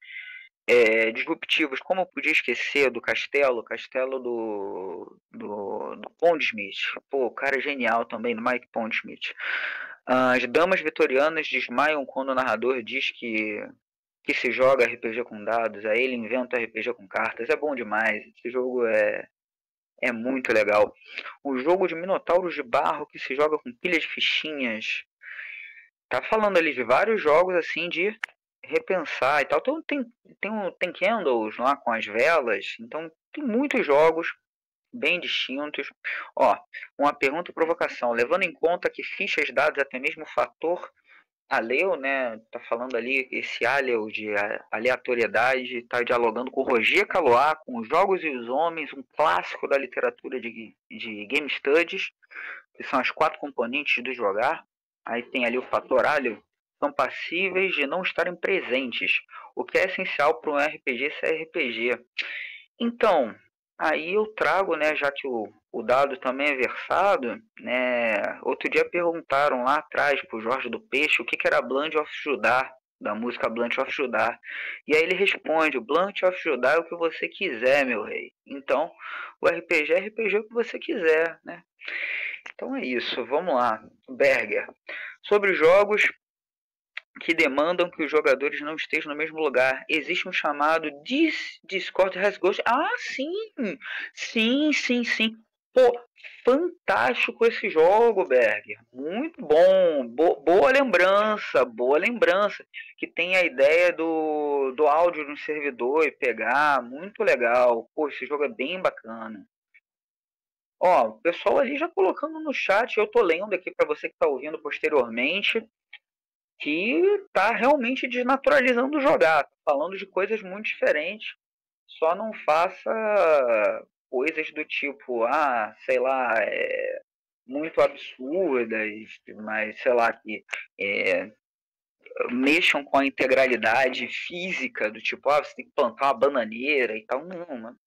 disruptivos. Como eu podia esquecer do Castelo do Pondsmith. Pô, o cara é genial também, do Mike Pondsmith. As damas vitorianas desmaiam quando o narrador diz que se joga RPG com dados, aí ele inventa RPG com cartas. É bom demais. Esse jogo é muito legal. O jogo de Minotauros de Barro que se joga com pilhas de fichinhas. Tá falando ali de vários jogos assim de repensar e tal. Então tem candles lá com as velas. Então tem muitos jogos bem distintos. Ó, uma pergunta e provocação. Levando em conta que fichas, dados, até mesmo o fator Aleu, né, tá falando ali, esse Aleu de aleatoriedade, tá dialogando com Roger Caillois, com Os Jogos e os Homens, um clássico da literatura de Game Studies, que são as 4 componentes do jogar. Aí tem ali o fator Aleu, são passíveis de não estarem presentes, o que é essencial para um RPG ser RPG. Então, aí eu trago, né, já que o dado também é versado, né, outro dia perguntaram lá atrás pro Jorge do Peixe o que era Blunt of Judá, da música Blunt of Judá. E aí ele responde, o Blunt of Judá é o que você quiser, meu rei. Então, o RPG é RPG o que você quiser, né? Então é isso, vamos lá. Berger. Sobre jogos que demandam que os jogadores não estejam no mesmo lugar. Existe um chamado Discord Has Ghost. Ah, sim! Sim, sim, sim. Pô, fantástico esse jogo, Berger. Muito bom. Boa lembrança, boa lembrança. Que tem a ideia do áudio no servidor e pegar. Muito legal. Pô, esse jogo é bem bacana. Ó, o pessoal ali já colocando no chat, eu tô lendo aqui para você que está ouvindo posteriormente que está realmente desnaturalizando jogar, tá falando de coisas muito diferentes. Só não faça coisas do tipo, sei lá, muito absurdas, mas sei lá, que é, mexam com a integralidade física, do tipo, você tem que plantar uma bananeira e tal. Não, mano.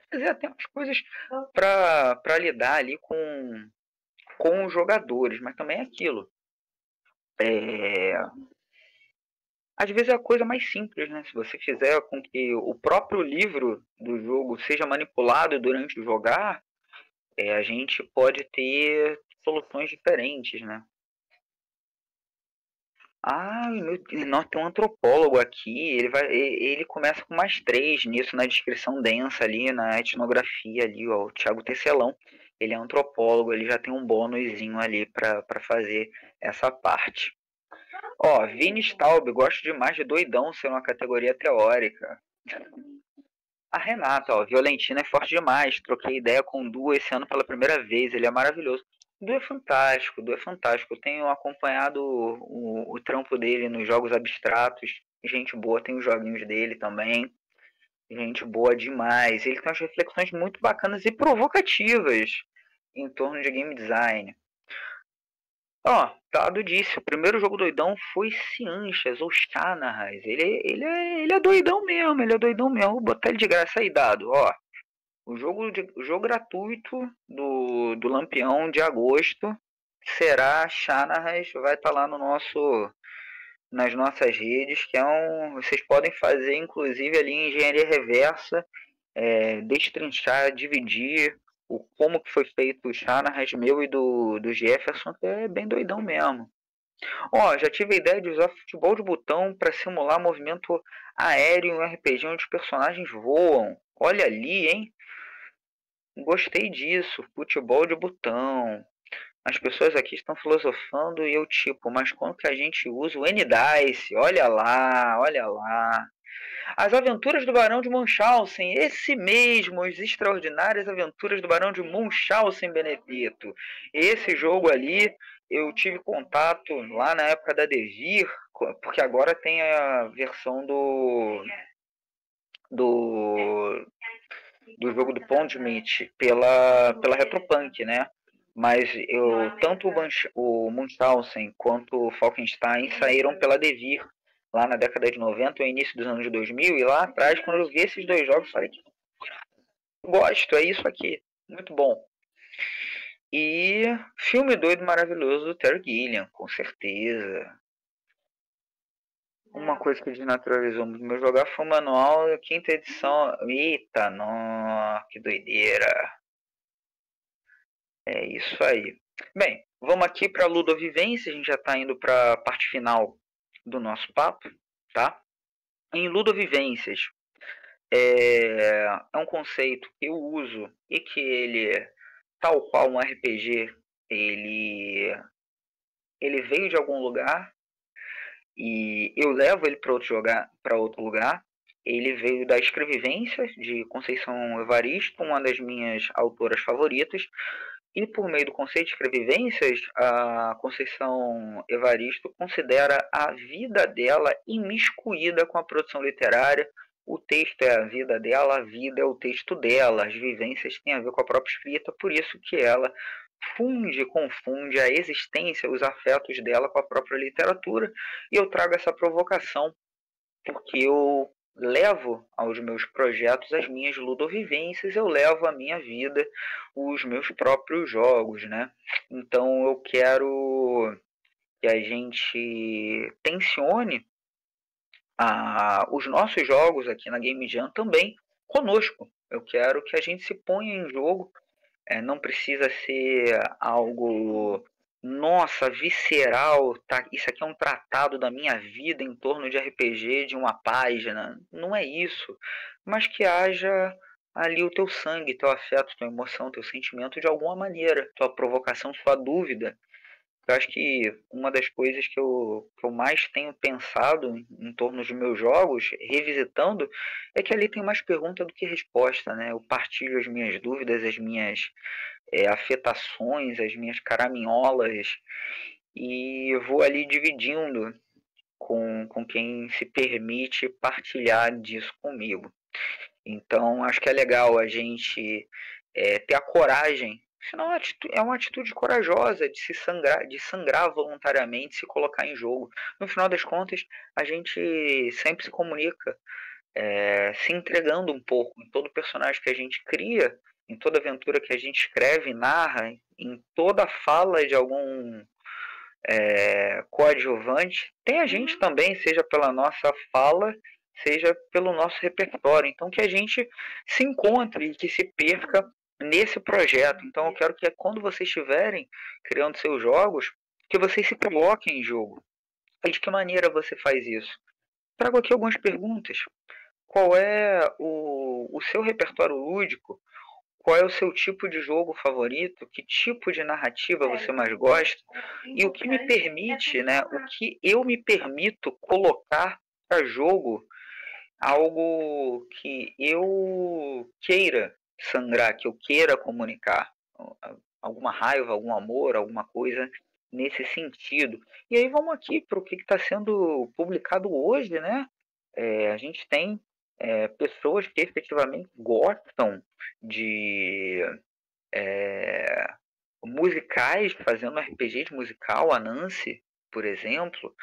Fazer até umas coisas para lidar ali com os jogadores, mas também é aquilo. É, às vezes é a coisa mais simples, né? Se você fizer com que o próprio livro do jogo seja manipulado durante o jogar, a gente pode ter soluções diferentes, né? Nós tem um antropólogo aqui, ele começa com mais 3 nisso, na descrição densa ali, na etnografia ali, ó, o Thiago Tecelão. Ele é antropólogo, ele já tem um bônusinho ali para fazer essa parte. Ó, Vini Staub, gosto demais de doidão ser uma categoria teórica. A Renata, ó, Violentina é forte demais. Troquei ideia com o Du esse ano pela primeira vez. Ele é maravilhoso. O Du é fantástico, o Du é fantástico. Eu tenho acompanhado o trampo dele nos jogos abstratos. Gente boa, tem os joguinhos dele também. Gente boa demais. Ele tem umas reflexões muito bacanas e provocativas em torno de game design. Ó, Dado disse, o primeiro jogo doidão foi Cianchas ou Shannahas. Ele é doidão mesmo, ele é doidão mesmo. Vou botar ele de graça aí, Dado. Ó, o jogo gratuito do Lampião de agosto será Shannahas, vai estar lá no nas nossas redes, que é vocês podem fazer inclusive ali em engenharia reversa, destrinchar, dividir como que foi feito o Shannahas meu e do Jefferson, que é bem doidão mesmo. Ó, já tive a ideia de usar futebol de botão para simular movimento aéreo em um RPG onde os personagens voam. Olha ali, hein? Gostei disso, futebol de botão. As pessoas aqui estão filosofando e eu tipo, mas como que a gente usa o N-Dice? Olha lá, olha lá. As Aventuras do Barão de Munchausen, esse mesmo, as Extraordinárias Aventuras do Barão de Munchausen, Benedito. Esse jogo ali, eu tive contato lá na época da Devir, porque agora tem a versão do, do jogo do Pondsmith pela Retropunk, né? Mas tanto o Munchausen quanto o Falkenstein saíram pela Devir lá na década de 90 ou início dos anos 2000, e lá atrás, quando eu vi esses dois jogos, falei que gosto, é isso aqui, muito bom. E filme doido maravilhoso do Terry Gilliam, com certeza. Uma coisa que desnaturalizou muito meu jogar foi o manual, quinta edição. Eita, nó, que doideira. É isso aí. Bem, vamos aqui para a Ludovivência, a gente já está indo para a parte final do nosso papo, tá? Em Ludovivências, é um conceito que eu uso e que ele, tal qual um RPG, ele veio de algum lugar e eu levo ele para outro lugar. Ele veio da Escrevivências, de Conceição Evaristo, uma das minhas autoras favoritas. E por meio do conceito de escrevivências, a Conceição Evaristo considera a vida dela imiscuída com a produção literária. O texto é a vida dela, a vida é o texto dela, as vivências têm a ver com a própria escrita, por isso que ela confunde a existência, os afetos dela com a própria literatura. E eu trago essa provocação porque eu levo aos meus projetos as minhas ludovivências, eu levo à minha vida os meus próprios jogos, né? Então eu quero que a gente tensione os nossos jogos aqui na Game Jam também conosco. Eu quero que a gente se ponha em jogo, não precisa ser algo, nossa, visceral, tá? Isso aqui é um tratado da minha vida em torno de RPG de uma página. Não é isso. Mas que haja ali o teu sangue, teu afeto, tua emoção, teu sentimento de alguma maneira, tua provocação, sua dúvida. Eu acho que uma das coisas que eu mais tenho pensado em torno dos meus jogos, revisitando, é que ali tem mais pergunta do que resposta, né? Eu partilho as minhas dúvidas, as minhas afetações, as minhas caraminholas, e vou ali dividindo com quem se permite partilhar disso comigo. Então, acho que é legal a gente ter a coragem, senão é uma atitude corajosa de sangrar voluntariamente, se colocar em jogo. No final das contas, a gente sempre se comunica, se entregando um pouco em todo personagem que a gente cria, em toda aventura que a gente escreve e narra, em toda fala de algum coadjuvante, tem a gente também, seja pela nossa fala, seja pelo nosso repertório. Então que a gente se encontre e que se perca nesse projeto. Então eu quero que quando vocês estiverem criando seus jogos, que vocês se coloquem em jogo. E de que maneira você faz isso? Trago aqui algumas perguntas. Qual é o seu repertório lúdico? Qual é o seu tipo de jogo favorito? Que tipo de narrativa você mais gosta? E o que me permite, né? O que eu me permito colocar para jogo algo que eu queira sangrar, que eu queira comunicar, alguma raiva, algum amor, alguma coisa nesse sentido. E aí vamos aqui para o que está sendo publicado hoje, né? A gente tem pessoas que efetivamente gostam de musicais, fazendo RPG de musical, a Nancy, por exemplo,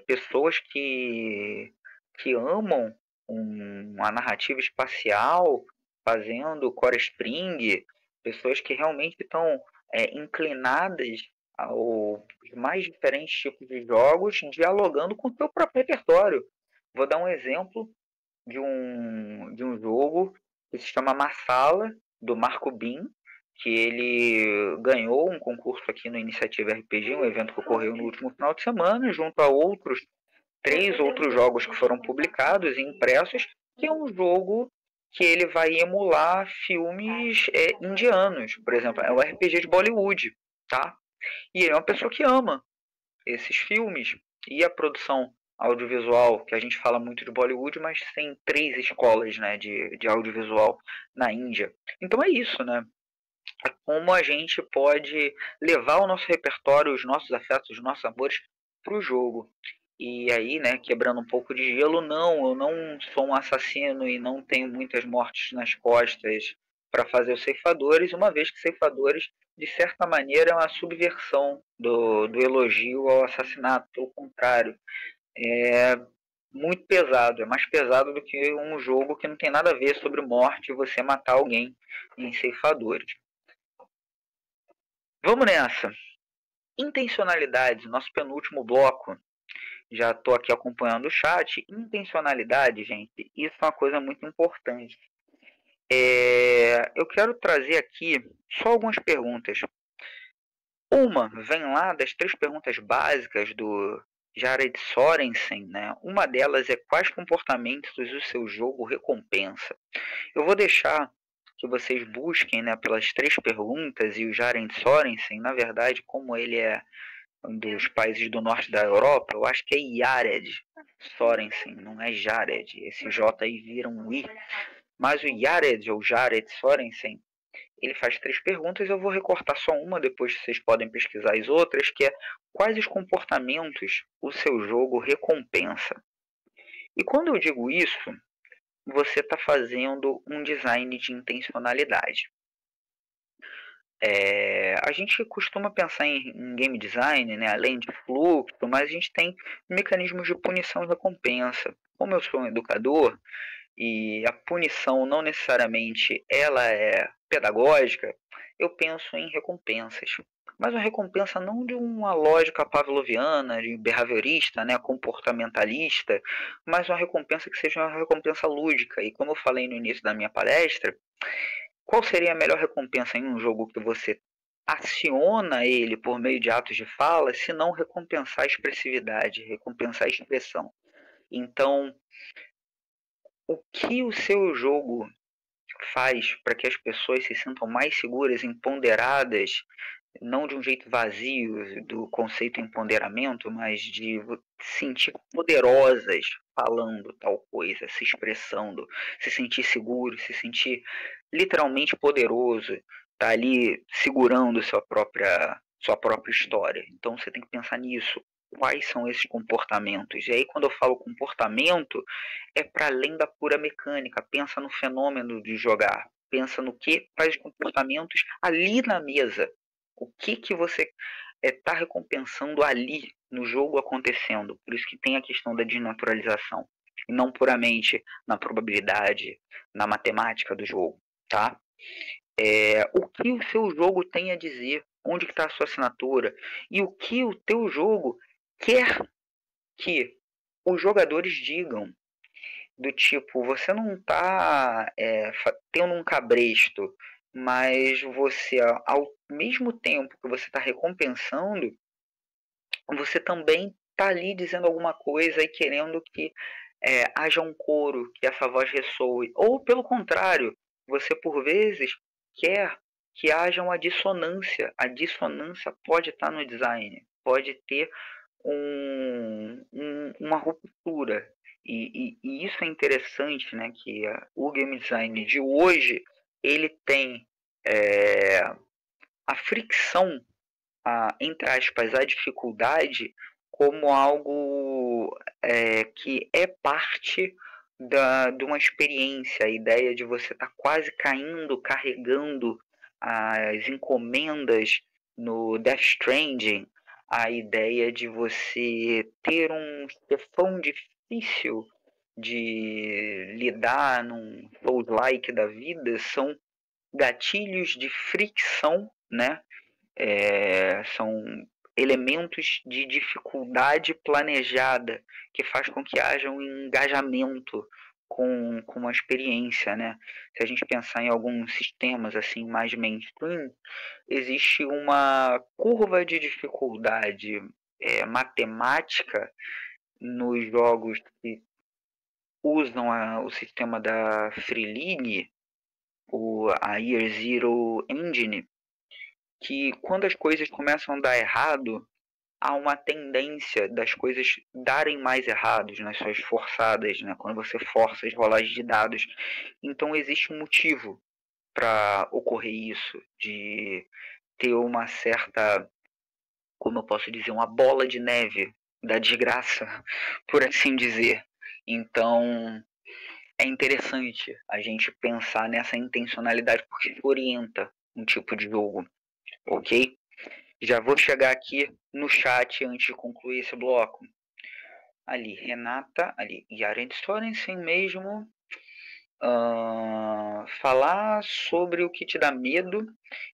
pessoas que amam uma narrativa espacial, fazendo Core Spring, pessoas que realmente estão inclinadas aos mais diferentes tipos de jogos, dialogando com o seu próprio repertório. Vou dar um exemplo de um jogo que se chama Massala, do Marco Bin, que ele ganhou um concurso aqui no Iniciativa RPG, um evento que ocorreu no último final de semana, junto a outros 3 outros jogos que foram publicados e impressos, que é um jogo que ele vai emular filmes indianos, por exemplo, é um RPG de Bollywood, tá? E ele é uma pessoa que ama esses filmes e a produção audiovisual, que a gente fala muito de Bollywood, mas tem 3 escolas, né, de audiovisual na Índia. Então é isso, né? É como a gente pode levar o nosso repertório, os nossos afetos, os nossos amores para o jogo. E aí, né, quebrando um pouco de gelo, não, eu não sou um assassino e não tenho muitas mortes nas costas para fazer os ceifadores, uma vez que ceifadores, de certa maneira, é uma subversão do elogio ao assassinato, pelo contrário, é muito pesado, é mais pesado do que um jogo que não tem nada a ver sobre morte e você matar alguém em ceifadores. Vamos nessa. Intencionalidade, nosso penúltimo bloco. Já estou aqui acompanhando o chat. Intencionalidade, gente, isso é uma coisa muito importante. Eu quero trazer aqui só algumas perguntas. Uma vem lá das 3 perguntas básicas do Jared Sorensen, né? Uma delas é quais comportamentos o seu jogo recompensa. Eu vou deixar que vocês busquem, né, pelas 3 perguntas, e o Jared Sorensen, na verdade, como ele é um dos países do norte da Europa, eu acho que é Jared Sorensen, não é Jared. Esse J aí vira um I. Mas o Jared, ou Jared Sorensen, ele faz 3 perguntas, eu vou recortar só uma, depois vocês podem pesquisar as outras, que é quais os comportamentos o seu jogo recompensa. E quando eu digo isso, você está fazendo um design de intencionalidade. A gente costuma pensar em game design, né, além de fluxo, mas a gente tem mecanismos de punição e recompensa. Como eu sou um educador e a punição não necessariamente ela é pedagógica, eu penso em recompensas. Mas uma recompensa não de uma lógica pavloviana, de behaviorista, né, comportamentalista, mas uma recompensa que seja uma recompensa lúdica. E como eu falei no início da minha palestra, qual seria a melhor recompensa em um jogo que você aciona ele por meio de atos de fala, se não recompensar a expressividade, recompensar a expressão? Então, o que o seu jogo faz para que as pessoas se sintam mais seguras, empoderadas, não de um jeito vazio do conceito empoderamento, mas de se sentir poderosas falando tal coisa, se expressando, se sentir seguro, se sentir literalmente poderoso, tá ali segurando sua própria história. Então você tem que pensar nisso. Quais são esses comportamentos? E aí, quando eu falo comportamento, é para além da pura mecânica. Pensa no fenômeno de jogar. Pensa no que faz comportamentos ali na mesa. O que você está recompensando ali no jogo acontecendo. Por isso que tem a questão da desnaturalização. E não puramente na probabilidade, na matemática do jogo. Tá? O que o seu jogo tem a dizer, onde está a sua assinatura e o que o teu jogo quer que os jogadores digam. Do tipo, você não está tendo um cabresto, mas você, ao mesmo tempo que você está recompensando, você também está ali dizendo alguma coisa e querendo que haja um coro, que essa voz ressoe. Ou, pelo contrário, você, por vezes, quer que haja uma dissonância. A dissonância pode estar no design, pode ter uma ruptura. E isso é interessante, né? Que o game design de hoje ele tem é, a fricção, entre aspas, a dificuldade como algo que é parte de uma experiência, a ideia de você estar quase caindo, carregando as encomendas no Death Stranding, a ideia de você ter um chefão difícil de lidar num Souls-like da vida, são gatilhos de fricção, né? São elementos de dificuldade planejada que faz com que haja um engajamento com a experiência, né? Se a gente pensar em alguns sistemas assim mais mainstream, existe uma curva de dificuldade matemática nos jogos que usam o sistema da Freeline, a Year Zero Engine, que quando as coisas começam a dar errado, há uma tendência das coisas darem mais errados nas suas forçadas, né? Quando você força as rolagens de dados. Então existe um motivo para ocorrer isso, de ter uma certa, como eu posso dizer, uma bola de neve da desgraça, por assim dizer. Então é interessante a gente pensar nessa intencionalidade porque orienta um tipo de jogo, ok? Já vou chegar aqui no chat antes de concluir esse bloco. Ali, Renata, ali, Yaren Sorensen mesmo. Falar sobre o que te dá medo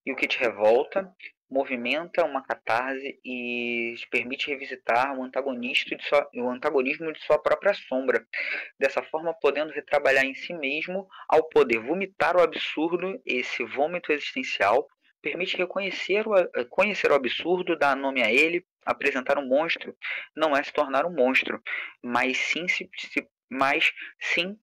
e o que te revolta, movimenta uma catarse e te permite revisitar o antagonismo de sua própria sombra. Dessa forma, podendo retrabalhar em si mesmo, ao poder vomitar o absurdo, esse vômito existencial, permite conhecer o absurdo, dar nome a ele, apresentar um monstro, não é se tornar um monstro, mas sim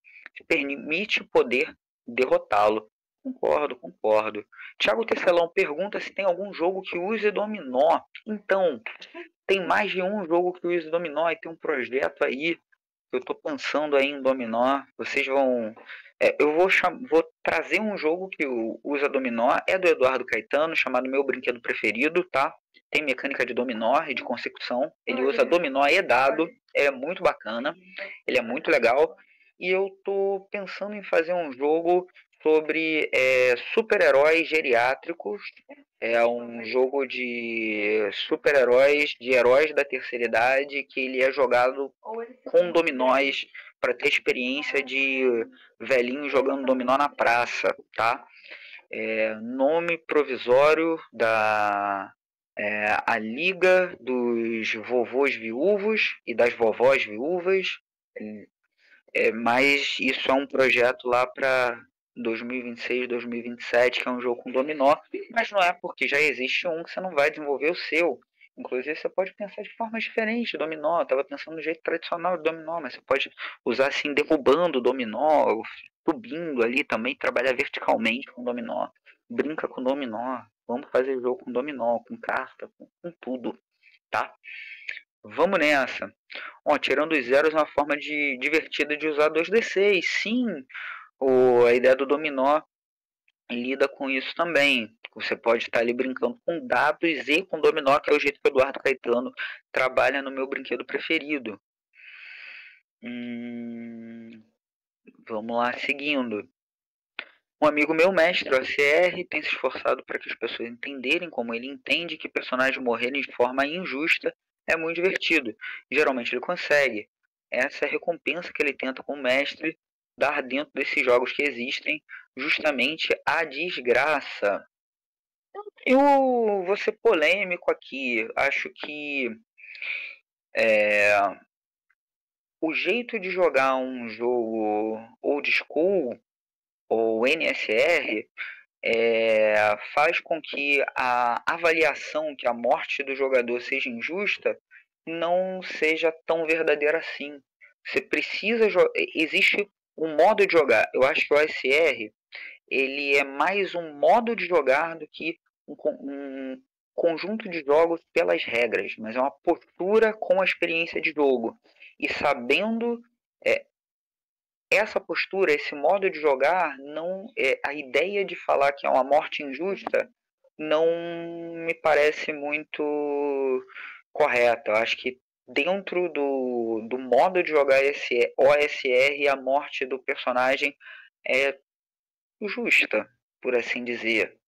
permite poder derrotá-lo. Concordo. Thiago Tecelão pergunta se tem algum jogo que use dominó. Então, tem mais de um jogo que use dominó e tem um projeto aí que eu estou pensando aí em dominó. Vocês vão... eu vou trazer um jogo que usa dominó, é do Eduardo Caetano, chamado Meu Brinquedo Preferido, tá? Tem mecânica de dominó e de consecução. Ele usa dominó e dado, é muito bacana, ele é muito legal. E eu tô pensando em fazer um jogo sobre super-heróis geriátricos. É um jogo de super-heróis, de heróis da terceira idade, que ele é jogado com dominós para ter experiência de velhinho jogando dominó na praça, tá? Nome provisório da a Liga dos Vovôs Viúvos e das Vovós Viúvas. Mas isso é um projeto lá para 2026, 2027, que é um jogo com dominó, mas não é porque já existe um que você não vai desenvolver o seu. Inclusive, você pode pensar de forma diferente, dominó. Eu estava pensando no jeito tradicional de dominó, mas você pode usar assim, derrubando o dominó, subindo ali também, trabalhar verticalmente com dominó. Brinca com dominó. Vamos fazer jogo com dominó, com carta, com tudo, tá? Vamos nessa. Tirando os zeros é uma forma divertida de usar 2d6. Sim, a ideia do dominó lida com isso também. Você pode estar ali brincando com dados e com dominó, que é o jeito que o Eduardo Caetano trabalha no Meu Brinquedo Preferido. Vamos lá, seguindo. Um amigo meu, mestre OCR, tem se esforçado para que as pessoas entenderem como ele entende que personagens morrerem de forma injusta é muito divertido. Geralmente ele consegue. Essa é a recompensa que ele tenta com o mestre dar dentro desses jogos que existem, justamente a desgraça. Eu vou ser polêmico aqui. Acho que o jeito de jogar um jogo old school ou NSR faz com que a avaliação que a morte do jogador seja injusta não seja tão verdadeira assim. Você precisa existe um modo de jogar. Eu acho que o OSR ele é mais um modo de jogar do que um conjunto de jogos pelas regras, mas é uma postura com a experiência de jogo e sabendo essa postura, esse modo de jogar, não a ideia de falar que é uma morte injusta não me parece muito correta. Eu acho que dentro do modo de jogar esse OSR, a morte do personagem é justa, por assim dizer.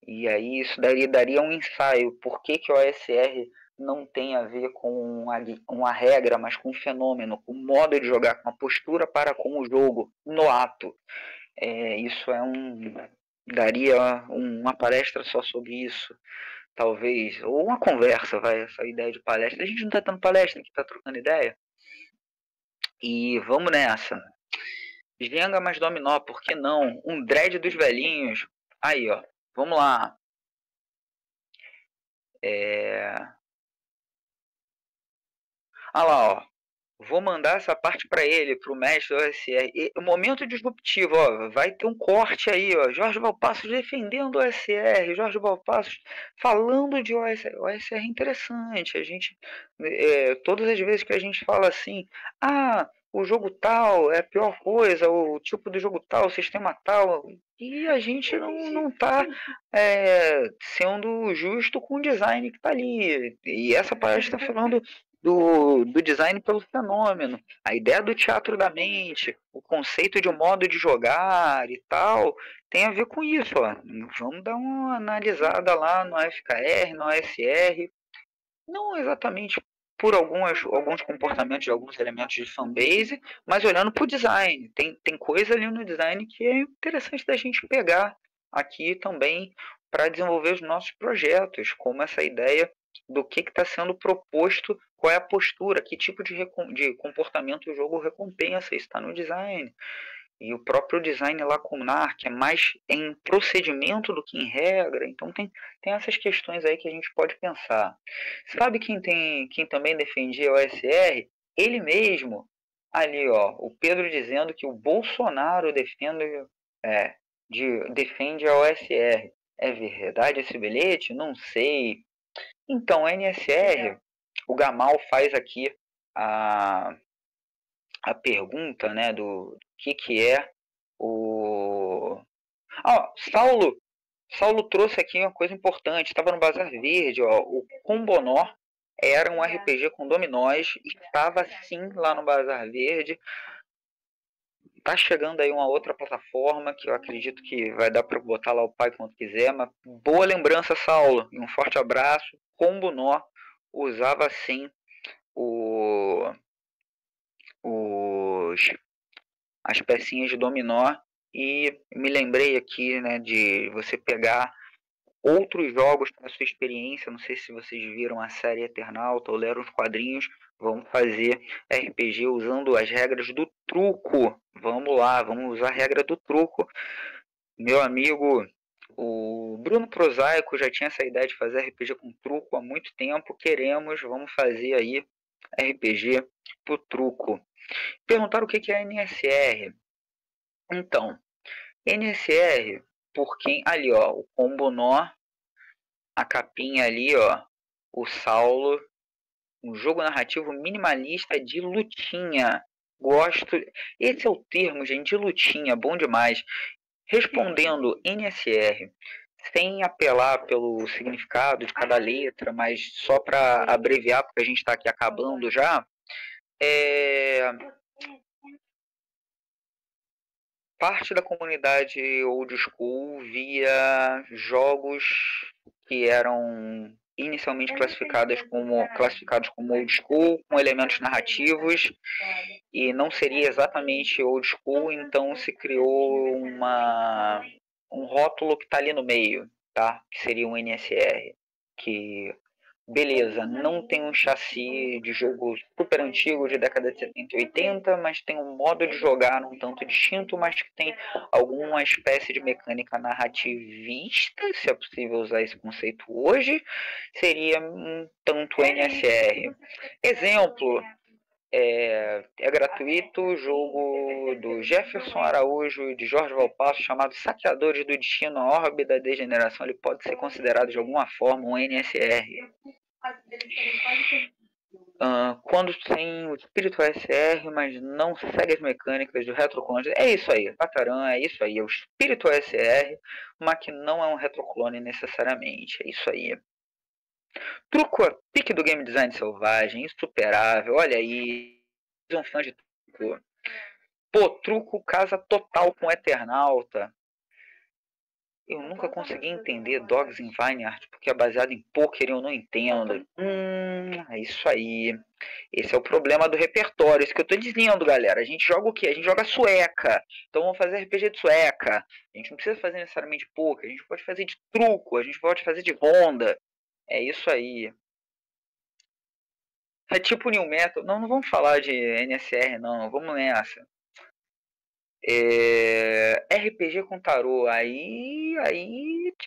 E aí isso daria um ensaio. Por que, que o OSR não tem a ver com uma regra, mas com um fenômeno, com um modo de jogar, com a postura para com o jogo, no ato. Isso daria uma palestra só sobre isso, talvez, ou uma conversa, vai, essa ideia de palestra. A gente não está tendo palestra aqui, está trocando ideia. E vamos nessa. Jenga mais dominó, por que não? Um dread dos velhinhos. Aí, ó, vamos lá. Ah lá, ó. Vou mandar essa parte para ele, para o mestre do OSR. E, momento disruptivo, ó, vai ter um corte aí, ó. Jorge Valpassos defendendo o OSR, Jorge Valpassos falando de OSR. O OSR é interessante. A gente, todas as vezes que a gente fala assim, o jogo tal é a pior coisa, o tipo do jogo tal, o sistema tal, e a gente não tá sendo justo com o design que tá ali. E essa palestra está falando do design pelo fenômeno, a ideia do teatro da mente, o conceito de um modo de jogar e tal, tem a ver com isso. Ó. Vamos dar uma analisada lá no FKR, no ASR, não exatamente por alguns comportamentos de alguns elementos de fanbase, mas olhando para o design. Tem coisa ali no design que é interessante da gente pegar aqui também para desenvolver os nossos projetos, como essa ideia do que está sendo proposto, qual é a postura, que tipo de comportamento o jogo recompensa, isso está no design. E o próprio design lacunar, que é mais em procedimento do que em regra, então tem essas questões aí que a gente pode pensar. Sabe quem também defendia o OSR? Ele mesmo, ali ó, o Pedro dizendo que o Bolsonaro defende a OSR. É verdade esse bilhete? Não sei. Então, a NSR, o Gamal faz aqui a, a pergunta, né, do que é o... Saulo trouxe aqui uma coisa importante, estava no Bazar Verde, ó, o Combonó era um RPG com dominós, estava sim lá no Bazar Verde, tá chegando aí uma outra plataforma que eu acredito que vai dar para botar lá o pai quando quiser, mas boa lembrança, Saulo, e um forte abraço. Combonó usava sim o, os, as pecinhas de dominó e me lembrei aqui, né, de você pegar outros jogos para sua experiência. Não sei se vocês viram a série Eternauta ou leram os quadrinhos. Vamos fazer RPG usando as regras do truco. Vamos lá, vamos usar a regra do truco. Meu amigo, o Bruno Prosaico já tinha essa ideia de fazer RPG com truco há muito tempo. Vamos fazer aí RPG pro truco. Perguntaram o que é NSR. Então, NSR, por quem? Ali, ó, o combo nó, a capinha ali, ó, o Saulo, um jogo narrativo minimalista de lutinha. Gosto. Esse é o termo, gente, de lutinha, bom demais. Respondendo NSR, sem apelar pelo significado de cada letra, mas só para abreviar, porque a gente está aqui acabando já, parte da comunidade old school via jogos que eram inicialmente classificados como old school, com elementos narrativos, e não seria exatamente old school, então se criou um rótulo que está ali no meio, tá? Que seria um NSR, que beleza, não tem um chassi de jogo super antigo de década de 70 e 80, mas tem um modo de jogar um tanto distinto, mas que tem alguma espécie de mecânica narrativista, se é possível usar esse conceito hoje, seria um tanto NSR. Exemplo, é gratuito o jogo do Jefferson Araújo e de Jorge Valpasso chamado Saqueadores do Destino, a Orbe da Degeneração. Ele pode ser considerado de alguma forma um NSR. Quando tem o espírito OSR, mas não segue as mecânicas do retroclone. É isso aí, Pataran, é isso aí. É o espírito OSR, mas que não é um retroclone necessariamente. É isso aí. Truco a pique do game design selvagem, insuperável. Olha aí, um fã de truco. Pô, truco casa total com Eternauta. Eu nunca consegui entender Dogs in Vineyard, porque é baseado em poker e eu não entendo. É isso aí. Esse é o problema do repertório, isso que eu tô dizendo, galera. A gente joga o quê? A gente joga sueca. Então vamos fazer RPG de sueca. A gente não precisa fazer necessariamente poker, a gente pode fazer de truco, a gente pode fazer de ronda. É isso aí. É tipo New Metal. Não, não vamos falar de NSR, não. Vamos nessa. RPG com tarô.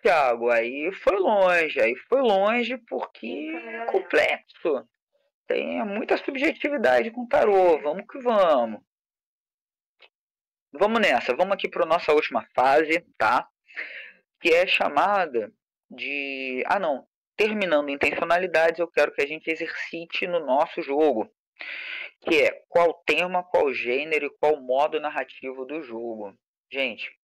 Thiago, aí foi longe porque é complexo. Tem muita subjetividade com tarô. Vamos que vamos. Vamos nessa. Vamos aqui para nossa última fase, tá? Que é chamada de. Ah, não. Terminando intencionalidades, eu quero que a gente exercite no nosso jogo, que é qual tema, qual gênero e qual modo narrativo do jogo. Gente,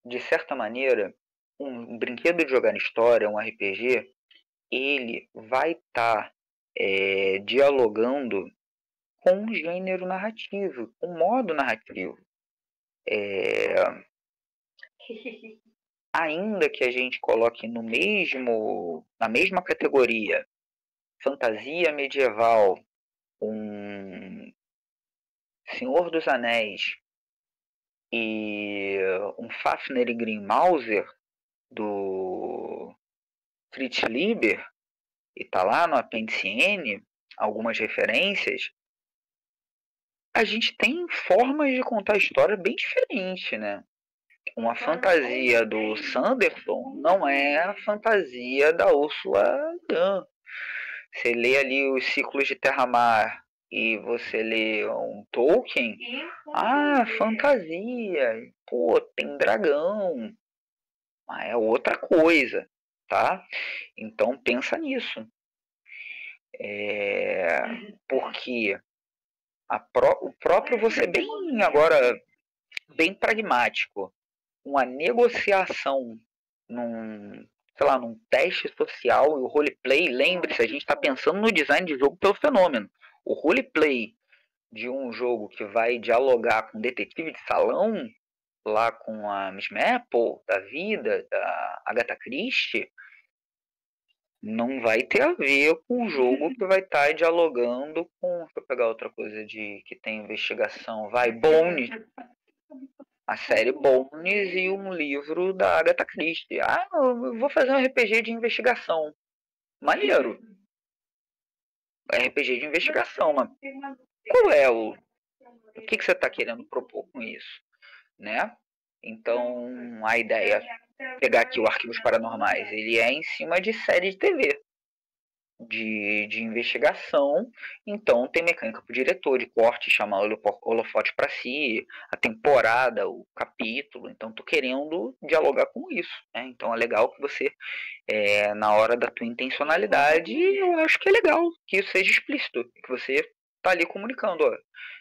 de certa maneira, um brinquedo de jogar história, um RPG, ele vai estar dialogando com um gênero narrativo, um modo narrativo. Ainda que a gente coloque na mesma categoria fantasia medieval, um Senhor dos Anéis e um Fafner e Grimauser do Fritz Lieber, e tá lá no apêndice N algumas referências, a gente tem formas de contar a história bem diferentes, né? Uma fantasia do Sanderson não é a fantasia da Ursula Le Guin. Você lê ali os ciclos de Terra-Mar e você lê um Tolkien, fantasia, pô, tem dragão, mas é outra coisa, tá? Então pensa nisso. Porque o próprio você bem agora, bem pragmático, uma negociação num, sei lá, num teste social e o roleplay, lembre-se, a gente está pensando no design de jogo pelo fenômeno. O roleplay de um jogo que vai dialogar com detetive de salão, lá com a Miss Maple, da vida, da Agatha Christie, não vai ter a ver com o jogo que vai estar dialogando com. Deixa eu pegar outra coisa que tem investigação. Bones. A série Bones e um livro da Agatha Christie. Eu vou fazer um RPG de investigação. Maneiro. RPG de investigação, mas qual é o que você está querendo propor com isso, né? Então, a ideia, pegar aqui o Arquivos Paranormais, ele é em cima de série de TV, de investigação, então tem mecânica para o diretor, de corte, chamar o holofote para si, a temporada, o capítulo, então tô querendo dialogar com isso, né? Então é legal que você, na hora da tua intencionalidade, eu acho que é legal que isso seja explícito, que você tá ali comunicando, ó,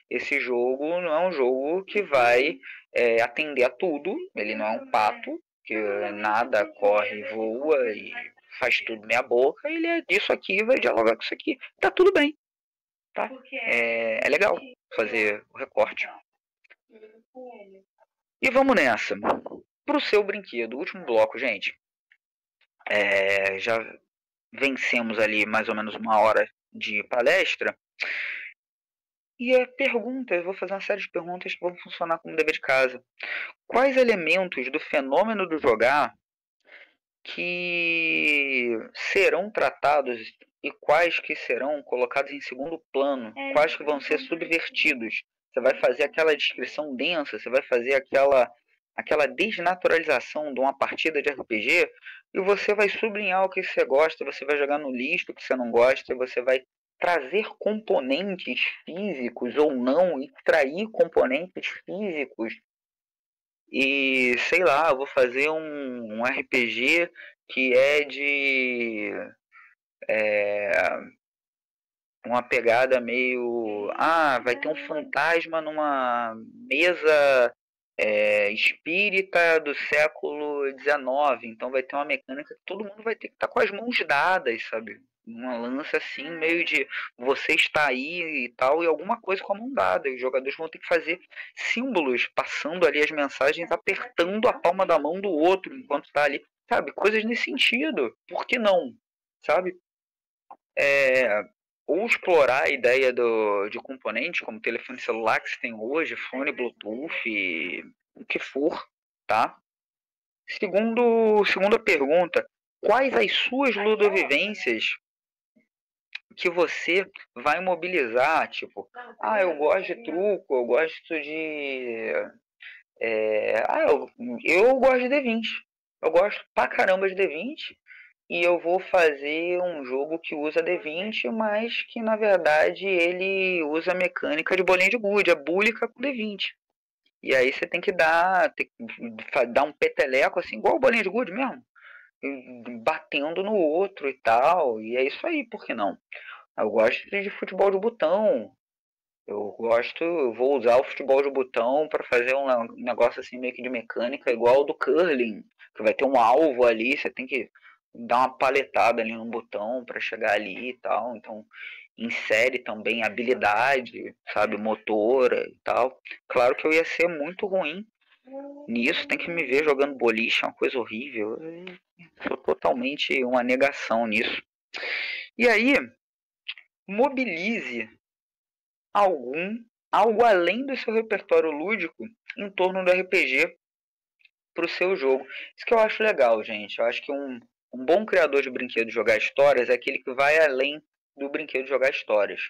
esse jogo não é um jogo que vai atender a tudo, ele não é um pato, que nada corre, voa e faz tudo meia boca, ele é disso aqui, vai dialogar com isso aqui. Tá tudo bem, tá? É legal fazer o recorte. E vamos nessa. Pro seu brinquedo, último bloco, gente. Já vencemos ali mais ou menos uma hora de palestra. E eu vou fazer uma série de perguntas que vão funcionar como dever de casa. Quais elementos do fenômeno do jogar que serão tratados e quais que serão colocados em segundo plano, quais que vão ser subvertidos? Você vai fazer aquela descrição densa, você vai fazer aquela desnaturalização de uma partida de RPG e você vai sublinhar o que você gosta, você vai jogar no lixo o que você não gosta, você vai trazer componentes físicos ou não, extrair componentes físicos e sei lá, eu vou fazer um RPG que é de uma pegada meio... Ah, vai ter um fantasma numa mesa espírita do século XIX, então vai ter uma mecânica que todo mundo vai ter que estar com as mãos dadas, sabe? Uma lança assim, meio de você está aí e tal, e alguma coisa com a mão dada. E os jogadores vão ter que fazer símbolos, passando ali as mensagens, apertando a palma da mão do outro enquanto está ali, sabe? Coisas nesse sentido. Por que não? Sabe? É, ou explorar a ideia de componentes, como telefone celular que se tem hoje, fone Bluetooth, o que for, tá? Segunda pergunta, quais as suas ludovivências que você vai mobilizar? Tipo, eu gosto de truco, eu gosto de... eu gosto de D20. Eu gosto pra caramba de D20 e eu vou fazer um jogo que usa D20, mas que na verdade ele usa a mecânica de bolinha de gude, a búlica com D20. E aí você tem que dar um peteleco assim, igual bolinha de gude mesmo, batendo no outro e tal. E é isso aí, por que não? Eu gosto de futebol de botão. Eu vou usar o futebol de botão para fazer um negócio assim meio que de mecânica igual ao do curling, que vai ter um alvo ali, você tem que dar uma paletada ali no botão para chegar ali e tal. Então, insere também habilidade, sabe, motora e tal. Claro que eu ia ser muito ruim nisso, tem que me ver jogando boliche, é uma coisa horrível. Eu sou totalmente uma negação nisso. E aí, mobilize algum algo além do seu repertório lúdico em torno do RPG para o seu jogo. Isso que eu acho legal, gente. Eu acho que um bom criador de brinquedo jogar histórias é aquele que vai além do brinquedo jogar histórias,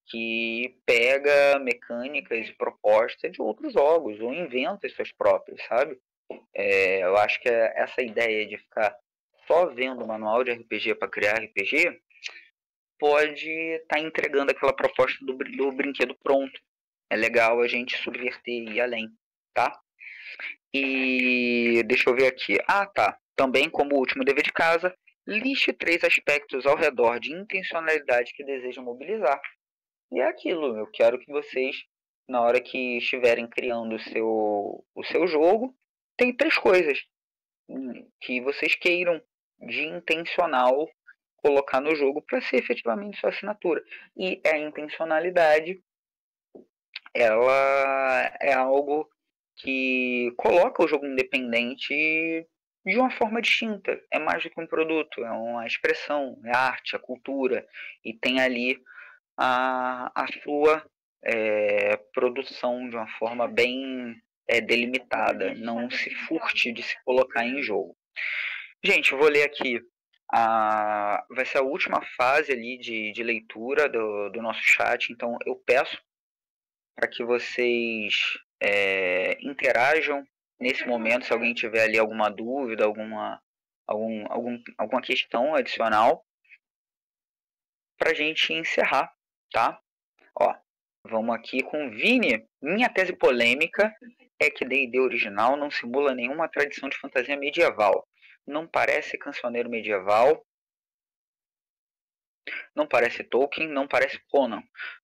que pega mecânicas e propostas de outros jogos ou inventa as suas próprias, sabe? Eu acho que essa ideia de ficar só vendo manual de RPG para criar RPG pode estar entregando aquela proposta do brinquedo pronto. É legal a gente subverter e ir além, tá? E deixa eu ver aqui. Ah, tá. Também, como último dever de casa, liste 3 aspectos ao redor de intencionalidade que desejam mobilizar. E é aquilo, eu quero que vocês, na hora que estiverem criando o seu jogo, tem 3 coisas que vocês queiram de intencional colocar no jogo para ser efetivamente sua assinatura. E a intencionalidade, ela é algo que coloca o jogo independente de uma forma distinta. É mais do que um produto, é uma expressão, é arte, é cultura, e tem ali a sua produção de uma forma bem delimitada. Não se furte de se colocar em jogo. Gente, eu vou ler aqui. Vai ser a última fase ali de leitura do nosso chat, então eu peço para que vocês interajam nesse momento, se alguém tiver ali alguma dúvida, alguma questão adicional, para a gente encerrar, tá? Ó, vamos aqui com Vini. Minha tese polêmica é que D&D original não simula nenhuma tradição de fantasia medieval. Não parece cancioneiro medieval, não parece Tolkien, não parece Conan.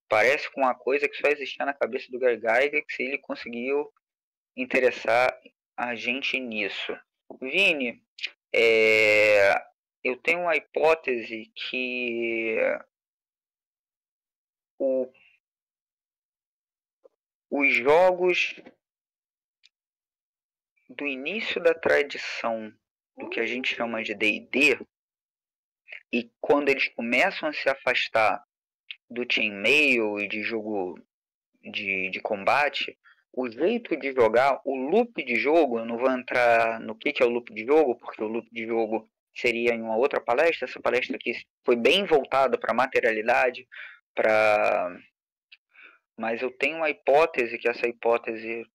Parece com uma coisa que só existia na cabeça do Gary Gygax e ele conseguiu interessar a gente nisso. Vini, é, eu tenho uma hipótese que o, os jogos do início da tradição do que a gente chama de D&D, e quando eles começam a se afastar do chainmail e de jogo de combate, o jeito de jogar, o loop de jogo, eu não vou entrar no que é o loop de jogo, porque o loop de jogo seria em uma outra palestra. Essa palestra aqui foi bem voltada para materialidade, para... mas eu tenho uma hipótese, que essa hipótese,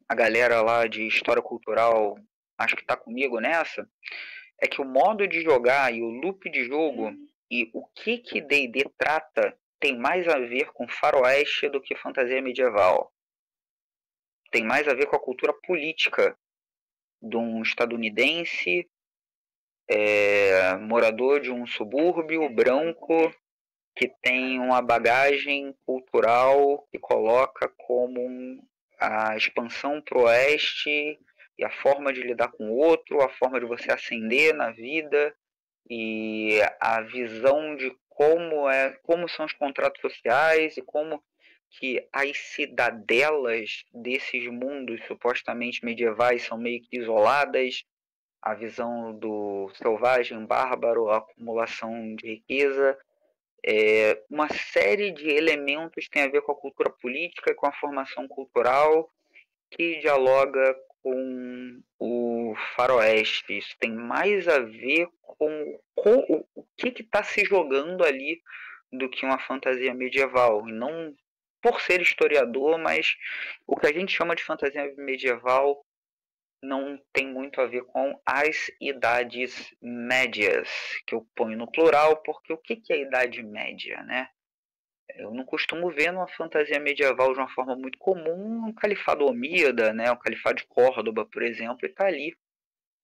a galera lá de história cultural, acho que está comigo nessa, é que o modo de jogar e o loop de jogo e o que D&D trata tem mais a ver com faroeste do que fantasia medieval. Tem mais a ver com a cultura política de um estadunidense, morador de um subúrbio branco que tem uma bagagem cultural que coloca como a expansão para o oeste e a forma de lidar com o outro, a forma de você ascender na vida e a visão de como são os contratos sociais e como que as cidadelas desses mundos supostamente medievais são meio que isoladas, a visão do selvagem bárbaro, a acumulação de riqueza, uma série de elementos tem a ver com a cultura política e com a formação cultural que dialoga com o faroeste. Isso tem mais a ver com o que está se jogando ali do que uma fantasia medieval. E não por ser historiador, mas o que a gente chama de fantasia medieval não tem muito a ver com as idades médias, que eu ponho no plural, porque o que é a Idade Média, né? Eu não costumo ver numa fantasia medieval de uma forma muito comum um califado omíada, né? O califado de Córdoba, por exemplo, e está ali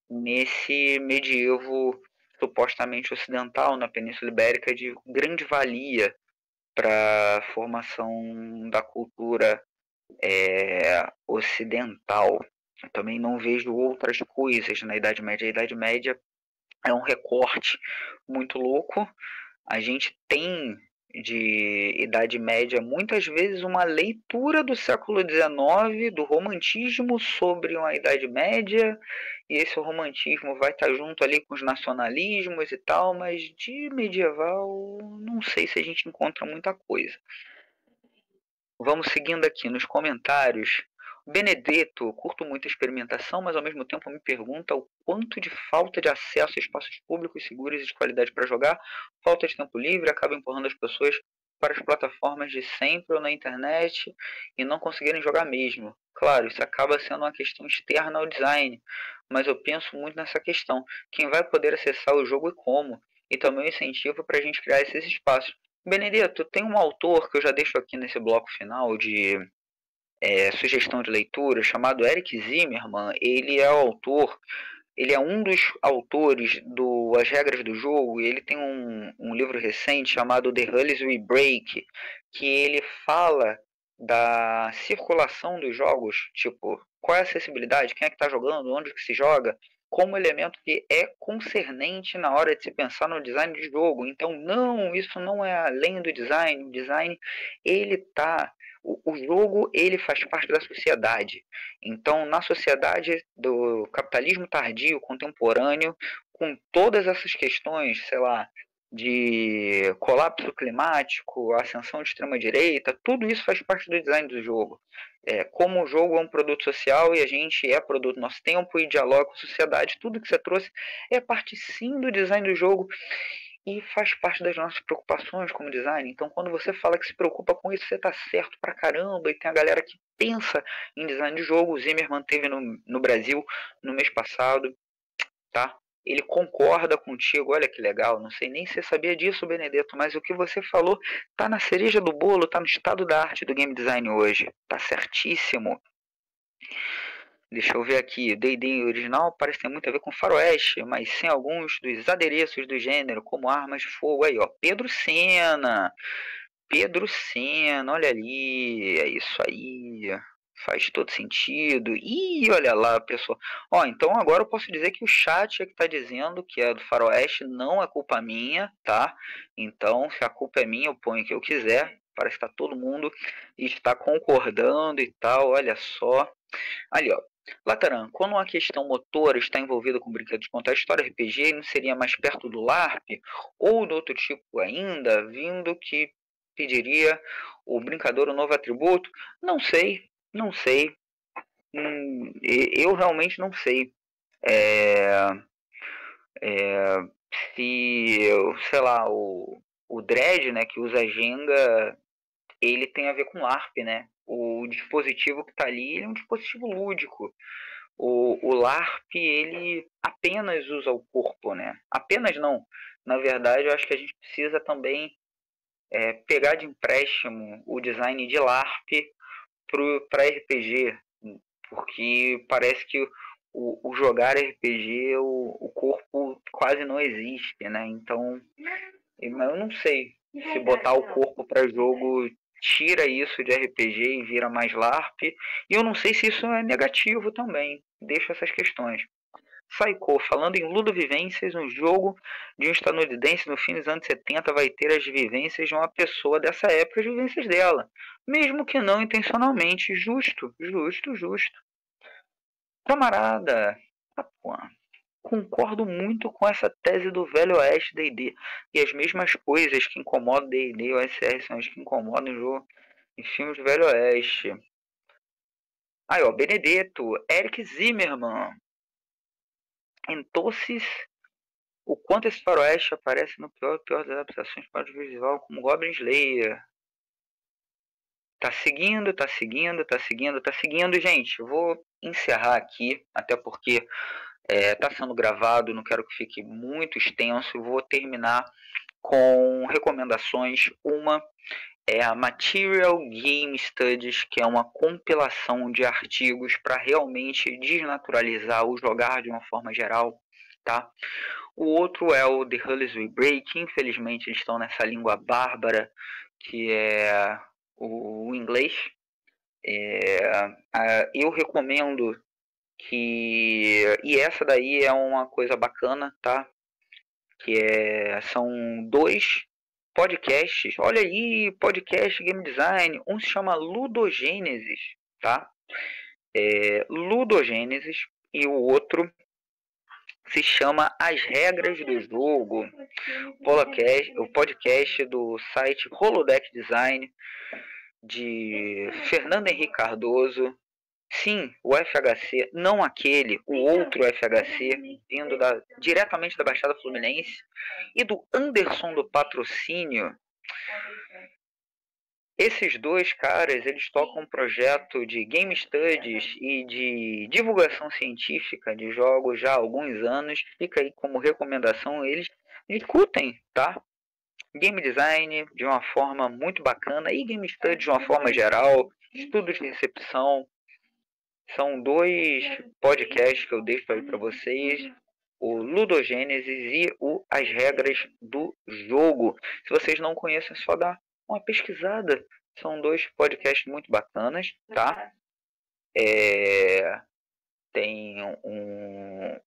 nesse medievo supostamente ocidental, na Península Ibérica, de grande valia para a formação da cultura ocidental. Eu também não vejo outras coisas na Idade Média. A Idade Média é um recorte muito louco. A gente tem de Idade Média muitas vezes uma leitura do século XIX, do romantismo sobre uma Idade Média, e esse romantismo vai estar junto ali com os nacionalismos e tal, mas de medieval não sei se a gente encontra muita coisa. Vamos seguindo aqui nos comentários. Benedetto, curto muito a experimentação, mas ao mesmo tempo me pergunta o quanto de falta de acesso a espaços públicos seguros e de qualidade para jogar, falta de tempo livre, acaba empurrando as pessoas para as plataformas de sempre ou na internet e não conseguirem jogar mesmo. Claro, isso acaba sendo uma questão externa ao design, mas eu penso muito nessa questão. Quem vai poder acessar o jogo e como? E também o incentivo para a gente criar esses espaços. Benedetto, tem um autor que eu já deixo aqui nesse bloco final de sugestão de leitura, chamado Eric Zimmerman. Ele é o autor, ele é um dos autores do As Regras do Jogo, e ele tem um livro recente chamado The Rules We Break, que ele fala da circulação dos jogos, tipo, qual é a acessibilidade, quem é que está jogando, onde que se joga, como elemento que é concernente na hora de se pensar no design de jogo. Então, não, isso não é além do design. O design, ele tá... O jogo, ele faz parte da sociedade. Então, na sociedade do capitalismo tardio, contemporâneo, com todas essas questões, sei lá, de colapso climático, ascensão de extrema-direita, tudo isso faz parte do design do jogo. Como o jogo é um produto social e a gente é produto nosso tempo e dialoga com a sociedade, tudo que você trouxe é parte sim do design do jogo e faz parte das nossas preocupações como design. Então, quando você fala que se preocupa com isso, você tá certo pra caramba. E tem a galera que pensa em design de jogo. O Zimmerman teve no Brasil no mês passado, tá? Ele concorda contigo, olha que legal. Não sei nem se você sabia disso, Benedetto, mas o que você falou tá na cereja do bolo, tá no estado da arte do game design hoje. Tá certíssimo. Deixa eu ver aqui, o D&D original parece ter muito a ver com faroeste, mas sem alguns dos adereços do gênero, como armas de fogo. Aí, ó, Pedro Sena. Pedro Sena, olha ali, é isso aí. Faz todo sentido. Ih, olha lá, pessoal. Ó, então agora eu posso dizer que o chat é que tá dizendo que é do faroeste, não é culpa minha, tá? Então, se a culpa é minha, eu ponho o que eu quiser. Parece que tá todo mundo está concordando e tal, olha só. Ali, ó. Lataran, quando uma questão motora está envolvida com brinquedos de contar história RPG, não seria mais perto do LARP? Ou do outro tipo ainda, vindo que pediria o brincador um novo atributo? Não sei, não sei. Eu realmente não sei. É, é, se, sei lá, o Dredd, né, que usa a Jenga, ele tem a ver com LARP, né? O dispositivo que está ali, ele é um dispositivo lúdico. O LARP, ele apenas usa o corpo, né? Apenas não. Na verdade, eu acho que a gente precisa também pegar de empréstimo o design de LARP para RPG, porque parece que o jogar RPG, o corpo quase não existe, né? Então, eu não sei. Se botar o corpo para jogo, tira isso de RPG e vira mais LARP. E eu não sei se isso é negativo também. Deixo essas questões. Psycho, falando em ludovivências, um jogo de um estadunidense no fim dos anos 70 vai ter as vivências de uma pessoa dessa época, as vivências dela. Mesmo que não intencionalmente. Justo, justo, justo. Camarada, Tapuã, concordo muito com essa tese do Velho Oeste D&D. E as mesmas coisas que incomodam D&D e OSR são as que incomodam o jogo em filmes do Velho Oeste. Aí, ó, Benedetto, Eric Zimmerman. Entonces, o quanto esse faroeste aparece no pior das adaptações para o visual, como Goblin Slayer. Tá seguindo, tá seguindo, tá seguindo, tá seguindo. Gente, eu vou encerrar aqui, até porque tá sendo gravado, não quero que fique muito extenso. Eu vou terminar com recomendações. Uma é a Material Game Studies, que é uma compilação de artigos para realmente desnaturalizar o jogar de uma forma geral, tá? O outro é o The Hulls We Break. Infelizmente eles estão nessa língua bárbara que é o inglês. Eu recomendo que... E essa daí é uma coisa bacana, tá? São 2 podcasts. Olha aí, podcast Game Design. Um se chama Ludogênesis, tá? Ludogênesis. E o outro se chama As Regras do Jogo. O podcast do site Holodeck Design, de Fernando Henrique Cardoso. Sim, o FHC, não aquele, o outro FHC, vindo diretamente da Baixada Fluminense, e do Anderson do Patrocínio. Esses 2 caras, eles tocam um projeto de game studies e de divulgação científica de jogos já há alguns anos. Fica aí como recomendação, eles discutem, tá? Game design de uma forma muito bacana e game studies de uma forma geral, estudos de recepção. São 2 podcasts que eu deixo aí para vocês, o Ludogênesis e o As Regras do Jogo. Se vocês não conhecem, é só dar uma pesquisada. São 2 podcasts muito bacanas, tá? Tem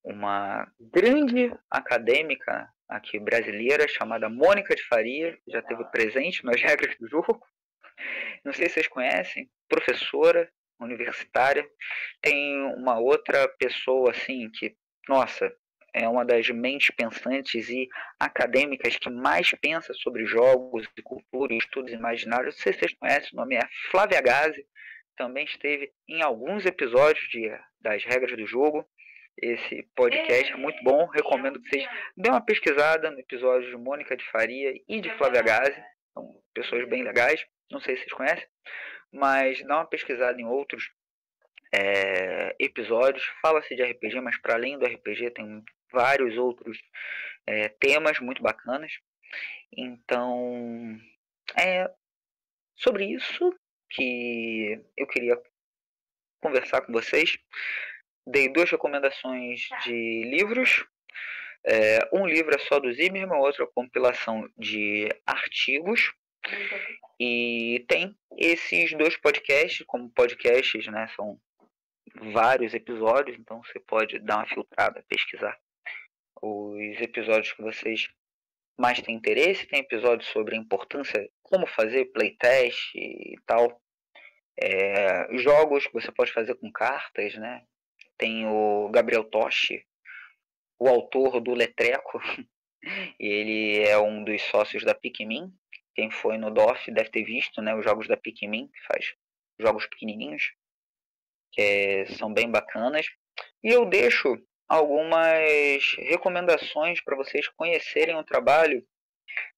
uma grande acadêmica aqui brasileira chamada Mônica de Faria, que já esteve presente nas Regras do Jogo. Não sei se vocês conhecem, professora universitária. Tem uma outra pessoa assim que, nossa, é uma das mentes pensantes e acadêmicas que mais pensa sobre jogos e cultura e estudos imaginários. Não sei se vocês conhecem, o nome é Flávia Gazi. Também esteve em alguns episódios das Regras do Jogo. Esse podcast é muito bom, recomendo que vocês dêem uma pesquisada no episódio de Mônica de Faria e de Flávia Gazi. São pessoas bem legais, não sei se vocês conhecem, mas dá uma pesquisada em outros episódios. Fala-se de RPG, mas para além do RPG tem vários outros temas muito bacanas. Então, é sobre isso que eu queria conversar com vocês. Dei 2 recomendações de livros. Um livro é só do Zimmermann, outro é compilação de artigos. E tem esses 2 podcasts, como podcasts, né, são vários episódios, então você pode dar uma filtrada, pesquisar os episódios que vocês mais têm interesse. Tem episódios sobre a importância, como fazer playtest e tal. Jogos que você pode fazer com cartas, né? Tem o Gabriel Toshi, o autor do Letreco. Ele é um dos sócios da Pikmin. Quem foi no DOF deve ter visto, né, os jogos da Pikmin, que faz jogos pequenininhos, que são bem bacanas. E eu deixo algumas recomendações para vocês conhecerem o trabalho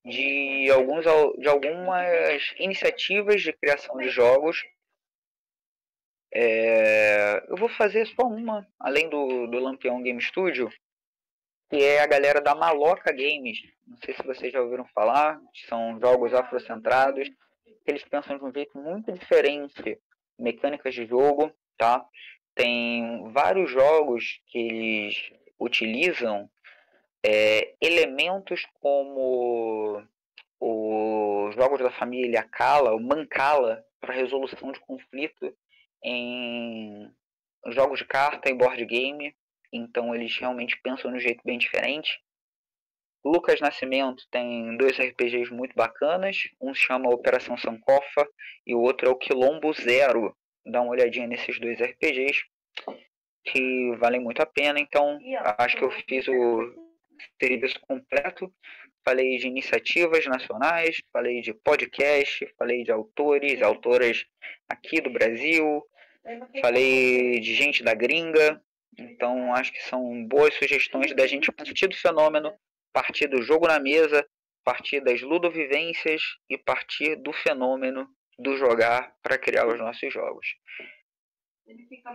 de algumas iniciativas de criação de jogos. Eu vou fazer só uma, além do Lampião Game Studio, que é a galera da Maloca Games. Não sei se vocês já ouviram falar, são jogos afrocentrados. Eles pensam de um jeito muito diferente, mecânicas de jogo, tá? Tem vários jogos que eles utilizam elementos como os jogos da família Kala, o Mancala, para resolução de conflito em jogos de carta e board game. Então eles realmente pensam de um jeito bem diferente. Lucas Nascimento tem 2 RPGs muito bacanas. Um se chama Operação Sankofa e o outro é o Quilombo Zero. Dá uma olhadinha nesses 2 RPGs que valem muito a pena. Então acho que eu fiz o serviço completo. Falei de iniciativas nacionais, falei de podcast, falei de autores, autoras aqui do Brasil, falei de gente da gringa. Então acho que são boas sugestões da gente partir do fenômeno, partir do jogo na mesa, partir das ludovivências e partir do fenômeno do jogar para criar os nossos jogos.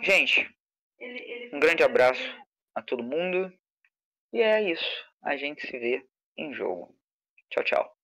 Gente, um grande abraço a todo mundo e é isso. A gente se vê em jogo. Tchau, tchau.